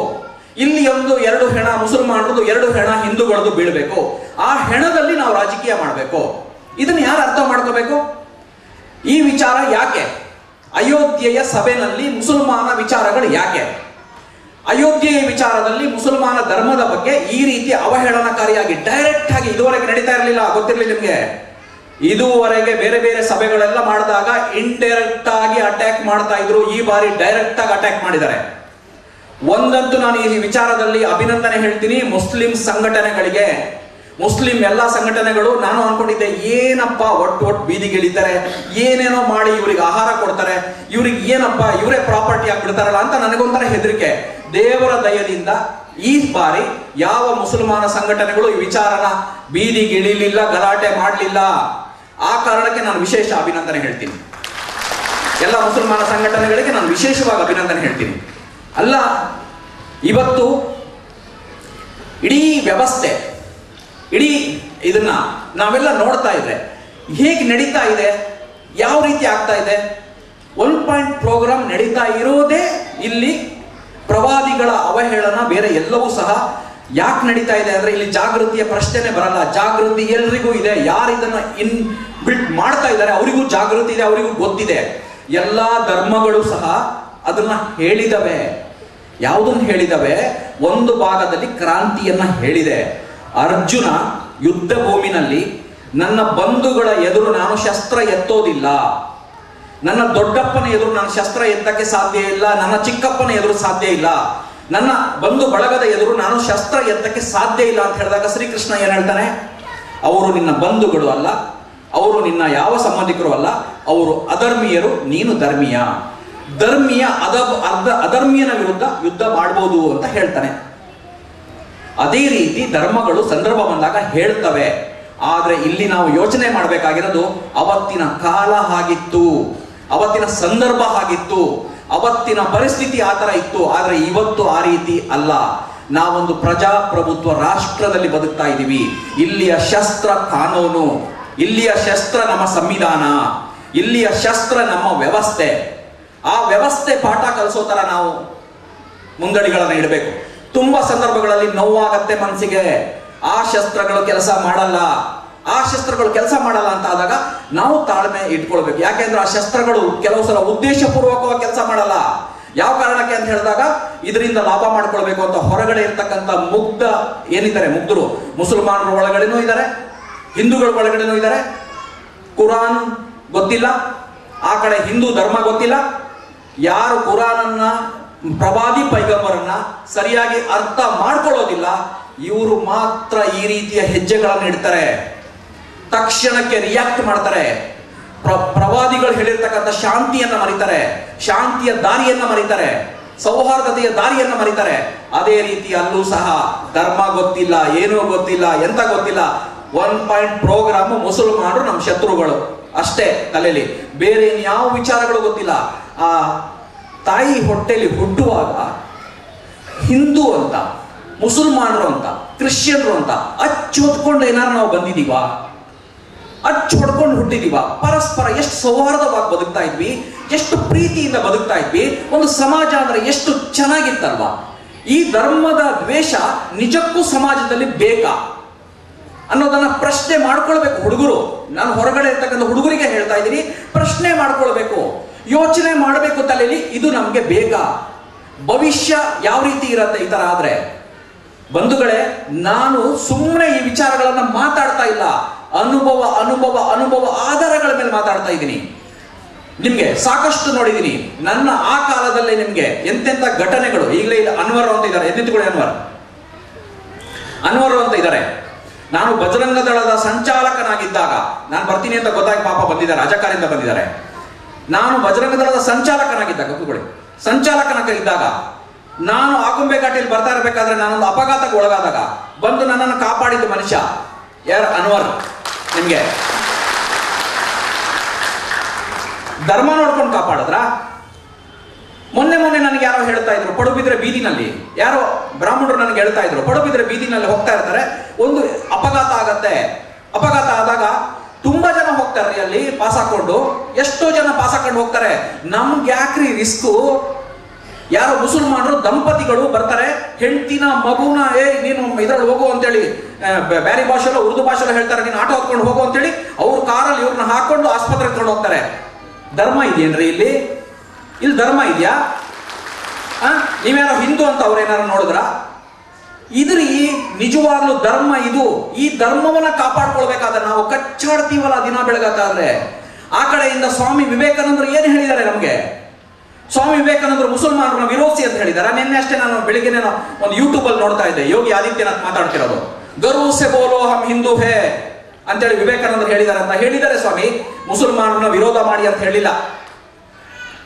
Speaker 1: ಇಲ್ಲಿ ಒಂದು 2 ಹೆಣ ಮುಸಲ್ಮಾನರದು, 2 ಹೆಣ ಹಿಂದೂಗಳದ್ದು ಬೀಳಬೇಕು. ಆ ಹೆಣದಲ್ಲಿ ನಾವು ರಾಜಕೀಯ ಮಾಡಬೇಕು. ಇದನ್ನ ಯಾರು ಅರ್ಥ ಮಾಡ್ಕೋಬೇಕು? ಈ ವಿಚಾರ ಯಾಕೆ? ಅಯೋಧ್ಯೆಯ ಸಭೆಯಲ್ಲಿ ಮುಸಲ್ಮಾನ ವಿಚಾರಗಳು ಯಾಕೆ? ಅಯೋಧ್ಯೆಯ ವಿಚಾರದಲ್ಲಿ ಮುಸಲ್ಮಾನ ಧರ್ಮದ ಬಗ್ಗೆ ಈ ರೀತಿ ಅವಹೇಳನಕಾರಿಯಾಗಿ ಡೈರೆಕ್ಟ್ ಆಗಿ ಇದುವರೆಗೆ ನಡೀತಾ ಇರಲಿಲ್ಲ, ಗೊತ್ತಿರಲಿ ನಿಮ್ಗೆ. ಇದುವರೆಗೆ ಬೇರೆ ಬೇರೆ ಸಭೆಗಳೆಲ್ಲ ಮಾಡಿದಾಗ ಇಂಡೈರೆಕ್ಟ್ ಆಗಿ ಅಟ್ಯಾಕ್ ಮಾಡ್ತಾ ಇದ್ರು. ಈ ಬಾರಿ ಡೈರೆಕ್ಟ್ ಆಗಿ ಅಟ್ಯಾಕ್ ಮಾಡಿದ್ದಾರೆ. ಒಂದಂತೂ ನಾನು ಈ ವಿಚಾರದಲ್ಲಿ ಅಭಿನಂದನೆ ಹೇಳ್ತೀನಿ ಮುಸ್ಲಿಂ ಸಂಘಟನೆಗಳಿಗೆ, ಮುಸ್ಲಿಂ ಎಲ್ಲಾ ಸಂಘಟನೆಗಳು. ನಾನು ಅನ್ಕೊಂಡಿದ್ದೆ ಏನಪ್ಪ ಒಟ್ಟು ಬೀದಿಗಿಳಿತಾರೆ, ಏನೇನೋ ಮಾಡಿ ಇವ್ರಿಗೆ ಆಹಾರ ಕೊಡ್ತಾರೆ, ಇವ್ರಿಗೆ ಏನಪ್ಪ ಇವರೇ ಪ್ರಾಪರ್ಟಿ ಆಗ್ಬಿಡ್ತಾರಲ್ಲ ಅಂತ ನನಗೊಂಥರ ಹೆದರಿಕೆ. ದೇವರ ದಯದಿಂದ ಈ ಬಾರಿ ಯಾವ ಮುಸಲ್ಮಾನ ಸಂಘಟನೆಗಳು ಈ ವಿಚಾರನ ಬೀದಿಗಿಳಿಲಿಲ್ಲ, ಗಲಾಟೆ ಮಾಡಲಿಲ್ಲ. ಆ ಕಾರಣಕ್ಕೆ ನಾನು ವಿಶೇಷ ಅಭಿನಂದನೆ ಹೇಳ್ತೀನಿ. ಎಲ್ಲ ಮುಸಲ್ಮಾನ ಸಂಘಟನೆಗಳಿಗೆ ನಾನು ವಿಶೇಷವಾಗಿ ಅಭಿನಂದನೆ ಹೇಳ್ತೀನಿ. ಅಲ್ಲ, ಇವತ್ತು ಇಡೀ ವ್ಯವಸ್ಥೆ, ಇಡೀ ಇದನ್ನ ನಾವೆಲ್ಲ ನೋಡ್ತಾ ಇದ್ರೆ ಹೇಗೆ ನಡೀತಾ ಇದೆ, ಯಾವ ರೀತಿ ಆಗ್ತಾ ಇದೆ. 1 ಪಾಯಿಂಟ್ ಪ್ರೋಗ್ರಾಮ್ ನಡೀತಾ ಇರೋದೇ ಇಲ್ಲಿ ಪ್ರವಾದಿಗಳ ಅವಹೇಳನ, ಬೇರೆ ಎಲ್ಲವೂ ಸಹ ಯಾಕೆ ನಡೀತಾ ಇದೆ ಅಂದ್ರೆ ಇಲ್ಲಿ ಜಾಗೃತಿಯ ಪ್ರಶ್ನೆನೇ ಬರಲ್ಲ. ಜಾಗೃತಿ ಎಲ್ರಿಗೂ ಇದೆ. ಯಾರು ಇದನ್ನ ಬಿಲ್ಟ್ ಮಾಡ್ತಾ ಇದ್ದಾರೆ ಅವರಿಗೂ ಜಾಗೃತಿ ಇದೆ, ಅವರಿಗೂ ಗೊತ್ತಿದೆ. ಎಲ್ಲಾ ಧರ್ಮಗಳು ಸಹ ಅದನ್ನ ಹೇಳಿದವೆ. ಯಾವುದನ್ನು ಹೇಳಿದವೆ? ಒಂದು ಭಾಗದಲ್ಲಿ ಕ್ರಾಂತಿಯನ್ನ ಹೇಳಿದೆ, ಅರ್ಜುನ ಯುದ್ಧ ಭೂಮಿನಲ್ಲಿ ನನ್ನ ಬಂಧುಗಳ ಎದುರು ನಾನು ಶಸ್ತ್ರ ಎತ್ತೋದಿಲ್ಲ, ನನ್ನ ದೊಡ್ಡಪ್ಪನ ಎದುರು ನಾನು ಶಸ್ತ್ರ ಎತ್ತಕ್ಕೆ ಸಾಧ್ಯ ಇಲ್ಲ, ನನ್ನ ಚಿಕ್ಕಪ್ಪನ ಎದುರು ಸಾಧ್ಯ ಇಲ್ಲ, ನನ್ನ ಬಂಧು ಬಳಗದ ಎದುರು ನಾನು ಶಸ್ತ್ರ ಎತ್ತಕ್ಕೆ ಸಾಧ್ಯ ಇಲ್ಲ ಅಂತ ಹೇಳಿದಾಗ ಶ್ರೀಕೃಷ್ಣ ಏನ್ ಹೇಳ್ತಾನೆ? ಅವರು ನಿನ್ನ ಬಂಧುಗಳು ಅಲ್ಲ, ಅವರು ನಿನ್ನ ಯಾವ ಸಂಬಂಧಿಕರು ಅಲ್ಲ, ಅವರು ಅಧರ್ಮೀಯರು, ನೀನು ಧರ್ಮೀಯ. ಧರ್ಮೀಯ ಅಧರ್ಮೀಯನ ವಿರುದ್ಧ ಯುದ್ಧ ಮಾಡಬಹುದು ಅಂತ ಹೇಳ್ತಾನೆ. ಅದೇ ರೀತಿ ಧರ್ಮಗಳು ಸಂದರ್ಭ ಬಂದಾಗ ಹೇಳ್ತವೆ. ಆದ್ರೆ ಇಲ್ಲಿ ನಾವು ಯೋಚನೆ ಮಾಡಬೇಕಾಗಿರೋದು ಅವತ್ತಿನ ಕಾಲ ಆಗಿತ್ತು, ಅವತ್ತಿನ ಸಂದರ್ಭ ಆಗಿತ್ತು, ಅವತ್ತಿನ ಪರಿಸ್ಥಿತಿ ಆ ತರ ಇತ್ತು. ಆದ್ರೆ ಇವತ್ತು ಆ ರೀತಿ ಅಲ್ಲ. ನಾವೊಂದು ಪ್ರಜಾಪ್ರಭುತ್ವ ರಾಷ್ಟ್ರದಲ್ಲಿ ಬದುಕ್ತಾ ಇದ್ದೀವಿ. ಇಲ್ಲಿಯ ಶಸ್ತ್ರ ಕಾನೂನು, ಇಲ್ಲಿಯ ಶಸ್ತ್ರ ನಮ್ಮ ಸಂವಿಧಾನ, ಇಲ್ಲಿಯ ಶಸ್ತ್ರ ನಮ್ಮ ವ್ಯವಸ್ಥೆ. ಆ ವ್ಯವಸ್ಥೆ ಪಾಠ ಕಲಿಸೋ ತರ ನಾವು ಮುಂದಡಿಗಳನ್ನ ಇಡಬೇಕು. ತುಂಬಾ ಸಂದರ್ಭಗಳಲ್ಲಿ ನೋವಾಗತ್ತೆ ಮನಸ್ಸಿಗೆ. ಆ ಶಸ್ತ್ರಗಳು ಕೆಲಸ ಮಾಡಲ್ಲ, ಆ ಶಸ್ತ್ರಗಳು ಕೆಲಸ ಮಾಡಲ್ಲ ಅಂತ ಆದಾಗ ನಾವು ತಾಳ್ಮೆ ಇಟ್ಕೊಳ್ಬೇಕು. ಯಾಕೆಂದ್ರೆ ಆ ಶಸ್ತ್ರಗಳು ಕೆಲವು ಸಲ ಉದ್ದೇಶಪೂರ್ವಕವಾಗಿ ಕೆಲಸ ಮಾಡಲ್ಲ. ಯಾವ ಕಾರಣಕ್ಕೆ ಅಂತ ಹೇಳಿದಾಗ ಇದರಿಂದ ಲಾಭ ಮಾಡ್ಕೊಳ್ಬೇಕು ಅಂತ ಹೊರಗಡೆ ಇರ್ತಕ್ಕಂಥ ಮುಗ್ಧ ಏನಿದ್ದಾರೆ, ಮುಗ್ಧರು ಮುಸಲ್ಮಾನರ ಒಳಗಡೆನೂ ಇದ್ದಾರೆ, ಹಿಂದೂಗಳ ಒಳಗಡೆನೂ ಇದ್ದಾರೆ. ಕುರಾನ್ ಗೊತ್ತಿಲ್ಲ, ಆ ಕಡೆ ಹಿಂದೂ ಧರ್ಮ ಗೊತ್ತಿಲ್ಲ. ಯಾರು ಕುರಾನನ್ನ, ಪ್ರವಾದಿ ಪೈಗಂಬರನ್ನ ಸರಿಯಾಗಿ ಅರ್ಥ ಮಾಡ್ಕೊಳ್ಳೋದಿಲ್ಲ, ಇವರು ಮಾತ್ರ ಈ ರೀತಿಯ ಹೆಜ್ಜೆಗಳನ್ನು ಇಡ್ತಾರೆ, ತಕ್ಷಣಕ್ಕೆ ರಿಯಾಕ್ಟ್ ಮಾಡ್ತಾರೆ. ಪ್ರವಾದಿಗಳು ಹೇಳಿರ್ತಕ್ಕಂಥ ಶಾಂತಿಯನ್ನ ಮರಿತಾರೆ, ಶಾಂತಿಯ ದಾರಿಯನ್ನ ಮರಿತಾರೆ, ಸೌಹಾರ್ದತೆಯ ದಾರಿಯನ್ನ ಮರಿತಾರೆ. ಅದೇ ರೀತಿ ಅಲ್ಲೂ ಸಹ ಧರ್ಮ ಗೊತ್ತಿಲ್ಲ, ಏನೂ ಗೊತ್ತಿಲ್ಲ, ಎಂತ ಗೊತ್ತಿಲ್ಲ. 1 ಪಾಯಿಂಟ್ ಪ್ರೋಗ್ರಾಮ್, ಮುಸಲ್ಮಾನರು ನಮ್ಮ ಶತ್ರುಗಳು ಅಷ್ಟೇ ತಲೆಯಲ್ಲಿ, ಬೇರೆ ಯಾವ ವಿಚಾರಗಳು ಗೊತ್ತಿಲ್ಲ. ಆ ತಾಯಿ ಹೊಟ್ಟೆಯಲ್ಲಿ ಹುಟ್ಟುವಾಗ ಹಿಂದೂ ಅಂತ, ಮುಸಲ್ಮಾನರು ಅಂತ, ಕ್ರಿಶ್ಚಿಯನ್ರು ಅಂತ ಅಚ್ಚು ಹೊತ್ಕೊಂಡು ಏನಾರು ನಾವು ಬಂದಿದೀವಾ? ಅಚ್ಚು ಹೊಡ್ಕೊಂಡು ಹುಟ್ಟಿದೀವ? ಪರಸ್ಪರ ಎಷ್ಟು ಸೌಹಾರ್ದವಾಗಿ ಬದುಕ್ತಾ ಇದ್ವಿ, ಎಷ್ಟು ಪ್ರೀತಿಯಿಂದ ಬದುಕ್ತಾ ಇದ್ವಿ. ಒಂದು ಸಮಾಜ ಅಂದ್ರೆ ಎಷ್ಟು ಚೆನ್ನಾಗಿತ್ತಲ್ವಾ? ಈ ಧರ್ಮದ ದ್ವೇಷ ನಿಜಕ್ಕೂ ಸಮಾಜದಲ್ಲಿ ಬೇಕಾ ಅನ್ನೋದನ್ನ ಪ್ರಶ್ನೆ ಮಾಡ್ಕೊಳ್ಬೇಕು ಹುಡುಗರು. ನಾನು ಹೊರಗಡೆ ಇರ್ತಕ್ಕಂಥ ಹುಡುಗರಿಗೆ ಹೇಳ್ತಾ ಇದ್ದೀನಿ, ಪ್ರಶ್ನೆ ಮಾಡ್ಕೊಳ್ಬೇಕು, ಯೋಚನೆ ಮಾಡಬೇಕು ತಲೆಯಲ್ಲಿ, ಇದು ನಮ್ಗೆ ಬೇಕಾ? ಭವಿಷ್ಯ ಯಾವ ರೀತಿ ಇರತ್ತೆ ಈ ತರ ಆದ್ರೆ? ಬಂಧುಗಳೇ, ನಾನು ಸುಮ್ಮನೆ ಈ ವಿಚಾರಗಳನ್ನ ಮಾತಾಡ್ತಾ ಇಲ್ಲ, ಅನುಭವ ಅನುಭವ ಅನುಭವ ಆಧಾರಗಳ ಮೇಲೆ ಮಾತಾಡ್ತಾ ಇದ್ದೀನಿ. ನಿಮ್ಗೆ ಸಾಕಷ್ಟು ನೋಡಿದ್ದೀನಿ. ನನ್ನ ಆ ಕಾಲದಲ್ಲೇ ನಿಮ್ಗೆ ಎಂತೆಂತ ಘಟನೆಗಳು. ಈಗಲೇ ಇಲ್ಲಿ ಅನ್ವರ್ ಅಂತ ಇದ್ದಾರೆ, ಎದ್ದಿತ್ಕೊಳ್ಳಿ ಅನ್ವರ್ ಅಂತ ಇದ್ದಾರೆ. ನಾನು ಬಜರಂಗ ದಳದ ಸಂಚಾಲಕನಾಗಿದ್ದಾಗ, ನಾನು ಬರ್ತೀನಿ ಅಂತ ಗೊತ್ತಾಗಿ ಪಾಪ ಬಂದಿದ್ದಾರೆ, ರಾಜಕಾರಿಂದ ಬಂದಿದ್ದಾರೆ. ನಾನು ಬಜರಂಗ ದಳದ ಸಂಚಾಲಕನಾಗಿದ್ದಾಗ, ಸಂಚಾಲಕನಾಗಿದ್ದಾಗ ನಾನು ಆಗುಂಬೆ ಘಾಟಿಯಲ್ಲಿ ಬರ್ತಾ ಇರಬೇಕಾದ್ರೆ ನಾನೊಂದು ಅಪಘಾತಕ್ಕೆ ಒಳಗಾದಾಗ ಬಂದು ನನ್ನನ್ನು ಕಾಪಾಡಿದ ಮನುಷ್ಯ ಯಾರು? ಅನ್ವರ್. ನಿಮ್ಗೆ ಧರ್ಮ ನೋಡ್ಕೊಂಡು ಕಾಪಾಡಿದ್ರ? ಮೊನ್ನೆ ನನಗೆ ಯಾರೋ ಹೇಳ್ತಾ ಇದ್ರು, ಪಡುಬಿದ್ರೆ ಬೀದಿನಲ್ಲಿ ಯಾರೋ ಬ್ರಾಹ್ಮಣರು ನನಗೆ ಹೇಳ್ತಾ ಇದ್ರು, ಪಡುಬಿದ್ರೆ ಬೀದಿನಲ್ಲಿ ಹೋಗ್ತಾ ಇರ್ತಾರೆ, ಒಂದು ಅಪಘಾತ ಆಗತ್ತೆ. ಅಪಘಾತ ಆದಾಗ ತುಂಬಾ ಜನ ಹೋಗ್ತಾರೆ, ಅಲ್ಲಿ ಪಾಸ್ ಹಾಕೊಂಡು ಎಷ್ಟೋ ಜನ ಪಾಸ್ ಹಾಕೊಂಡು ಹೋಗ್ತಾರೆ. ನಮ್ಗೆ ಯಾಕ್ರಿ ರಿಸ್ಕು? ಯಾರೋ ಮುಸಲ್ಮಾನರು ದಂಪತಿಗಳು ಬರ್ತಾರೆ, ಹೆಂಡತಿನ ಮಗುನ ನೀನು ಇದ್ರಲ್ಲಿ ಹೋಗು ಅಂತೇಳಿ ಬ್ಯಾರಿ ಭಾಷೆಲ್ಲ ಉರ್ದು ಭಾಷೆಲ್ಲ ಹೇಳ್ತಾರೆ, ನೀನು ಆಟೋ ಹೊತ್ಕೊಂಡು ಹೋಗು ಅಂತೇಳಿ ಅವ್ರ ಕಾರಲ್ಲಿ ಇವ್ರನ್ನ ಹಾಕೊಂಡು ಆಸ್ಪತ್ರೆಗೆ ತಗೊಂಡು ಹೋಗ್ತಾರೆ. ಧರ್ಮ ಇದೆಯೇನ್ರಿ ಇಲ್ಲಿ? ಇಲ್ಲಿ ಧರ್ಮ ಇದೆಯಾ? ನೀವ್ಯಾರೋ ಹಿಂದೂ ಅಂತ ಅವ್ರೇನಾರು ನೋಡಿದ್ರ? ಇದ್ರಿ ನಿಜವಾಗ್ಲೂ ಧರ್ಮ ಇದು. ಈ ಧರ್ಮವನ್ನ ಕಾಪಾಡ್ಕೊಳ್ಬೇಕಾದ್ರೆ ನಾವು ಕಚ್ಚಾಡ್ತೀವಲ್ಲ ದಿನ ಬೆಳಗಾದ್ರೆ. ಆ ಕಡೆಯಿಂದ ಸ್ವಾಮಿ ವಿವೇಕಾನಂದರು ಏನ್ ಹೇಳಿದ್ದಾರೆ ನಮ್ಗೆ? ಸ್ವಾಮಿ ವಿವೇಕಾನಂದರು ಮುಸಲ್ಮಾನರನ್ನ ವಿರೋಧಿಸಿ ಅಂತ ಹೇಳಿದ್ದಾರೆ. ನಿನ್ನೆ ಅಷ್ಟೇ ನಾನು ಬೆಳಿಗ್ಗೆ ಒಂದು ಯೂಟ್ಯೂಬ್ ಅಲ್ಲಿ ನೋಡ್ತಾ ಇದ್ದೆ, ಯೋಗಿ ಆದಿತ್ಯನಾಥ್ ಮಾತಾಡ್ತಿರೋದು. ಗರ್ವ್ ಸೆ ಬೋಲೋ ಹಮ್ ಹಿಂದೂ ಹೇ ಅಂತೇಳಿ ವಿವೇಕಾನಂದರು ಹೇಳಿದ್ದಾರೆ ಅಂತ ಹೇಳಿದ್ದಾರೆ. ಸ್ವಾಮಿ ಮುಸಲ್ಮಾನರನ್ನ ವಿರೋಧ ಮಾಡಿ ಅಂತ ಹೇಳಿಲ್ಲ,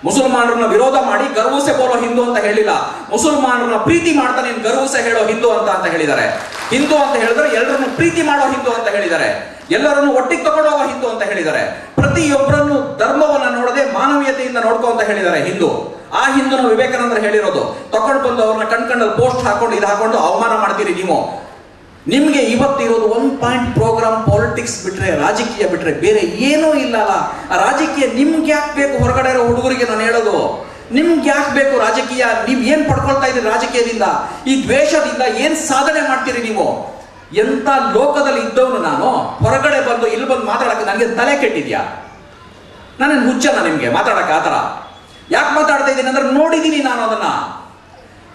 Speaker 1: ಮುಸಲ್ಮಾನರನ್ನ ವಿರೋಧ ಮಾಡಿ ಗರ್ವಸೆ ಬೋಲೋ ಹಿಂದೂ ಅಂತ ಹೇಳಿಲ್ಲ. ಮುಸಲ್ಮಾನರನ್ನ ಪ್ರೀತಿ ಮಾಡ್ತಾ ನೀನು ಗರ್ವಸೆ ಹೇಳೋ ಹಿಂದೂ ಅಂತ ಹೇಳಿದ್ದಾರೆ. ಹಿಂದೂ ಅಂತ ಹೇಳಿದ್ರೆ ಎಲ್ಲರನ್ನು ಪ್ರೀತಿ ಮಾಡೋ ಹಿಂದೂ ಅಂತ ಹೇಳಿದ್ದಾರೆ, ಎಲ್ಲರನ್ನು ಒಟ್ಟಿಗೆ ತಗೊಂಡೋಗೋ ಹಿಂದೂ ಅಂತ ಹೇಳಿದ್ದಾರೆ. ಪ್ರತಿಯೊಬ್ಬರನ್ನು ಧರ್ಮವನ್ನ ನೋಡದೆ ಮಾನವೀಯತೆಯಿಂದ ನೋಡ್ಕೋ ಅಂತ ಹೇಳಿದ್ದಾರೆ ಹಿಂದೂ. ಆ ಹಿಂದೂನ ವಿವೇಕಾನಂದರು ಹೇಳಿರೋದು. ತಗೊಂಡು ಬಂದು ಅವ್ರನ್ನ ಕಣ್ಕಂಡಲ್ಲಿ ಪೋಸ್ಟ್ ಹಾಕೊಂಡು ಇದು ಹಾಕೊಂಡು ಅವಮಾನ ಮಾಡ್ತೀರಿ ನೀವು. ನಿಮ್ಗೆ ಇವತ್ತಿರೋದು 1 ಪಾಯಿಂಟ್ ಪ್ರೋಗ್ರಾಮ್, ಪಾಲಿಟಿಕ್ಸ್ ಬಿಟ್ರೆ, ರಾಜಕೀಯ ಬಿಟ್ರೆ ಬೇರೆ ಏನೂ ಇಲ್ಲಲ್ಲ. ಆ ರಾಜಕೀಯ ನಿಮ್ಗೆ ಯಾಕೆ ಬೇಕು? ಹೊರಗಡೆ ಇರೋ ಹುಡುಗರಿಗೆ ನಾನು ಹೇಳೋದು, ನಿಮ್ಗೆ ಯಾಕೆ ಬೇಕು ರಾಜಕೀಯ? ನೀವ್ ಏನ್ ಪಡ್ಕೊಳ್ತಾ ಇದ್ದೀರಿ ರಾಜಕೀಯದಿಂದ? ಈ ದ್ವೇಷದಿಂದ ಏನ್ ಸಾಧನೆ ಮಾಡ್ತೀರಿ ನೀವು? ಎಂತ ಲೋಕದಲ್ಲಿ ಇದ್ದವನು ನಾನು, ಹೊರಗಡೆ ಬಂದು ಇಲ್ಲಿ ಬಂದು ಮಾತಾಡಕ್ಕೆ ನನಗೆ ತಲೆ ಕೆಟ್ಟಿದ್ಯಾ? ನಾನೇನು ಹುಚ್ಚನ ನಿಮ್ಗೆ ಮಾತಾಡಕ್ಕೆ? ಆತರ ಯಾಕೆ ಮಾತಾಡ್ತಾ ಇದ್ದೀನಿ ಅಂದ್ರೆ ನೋಡಿದೀನಿ ನಾನು ಅದನ್ನ.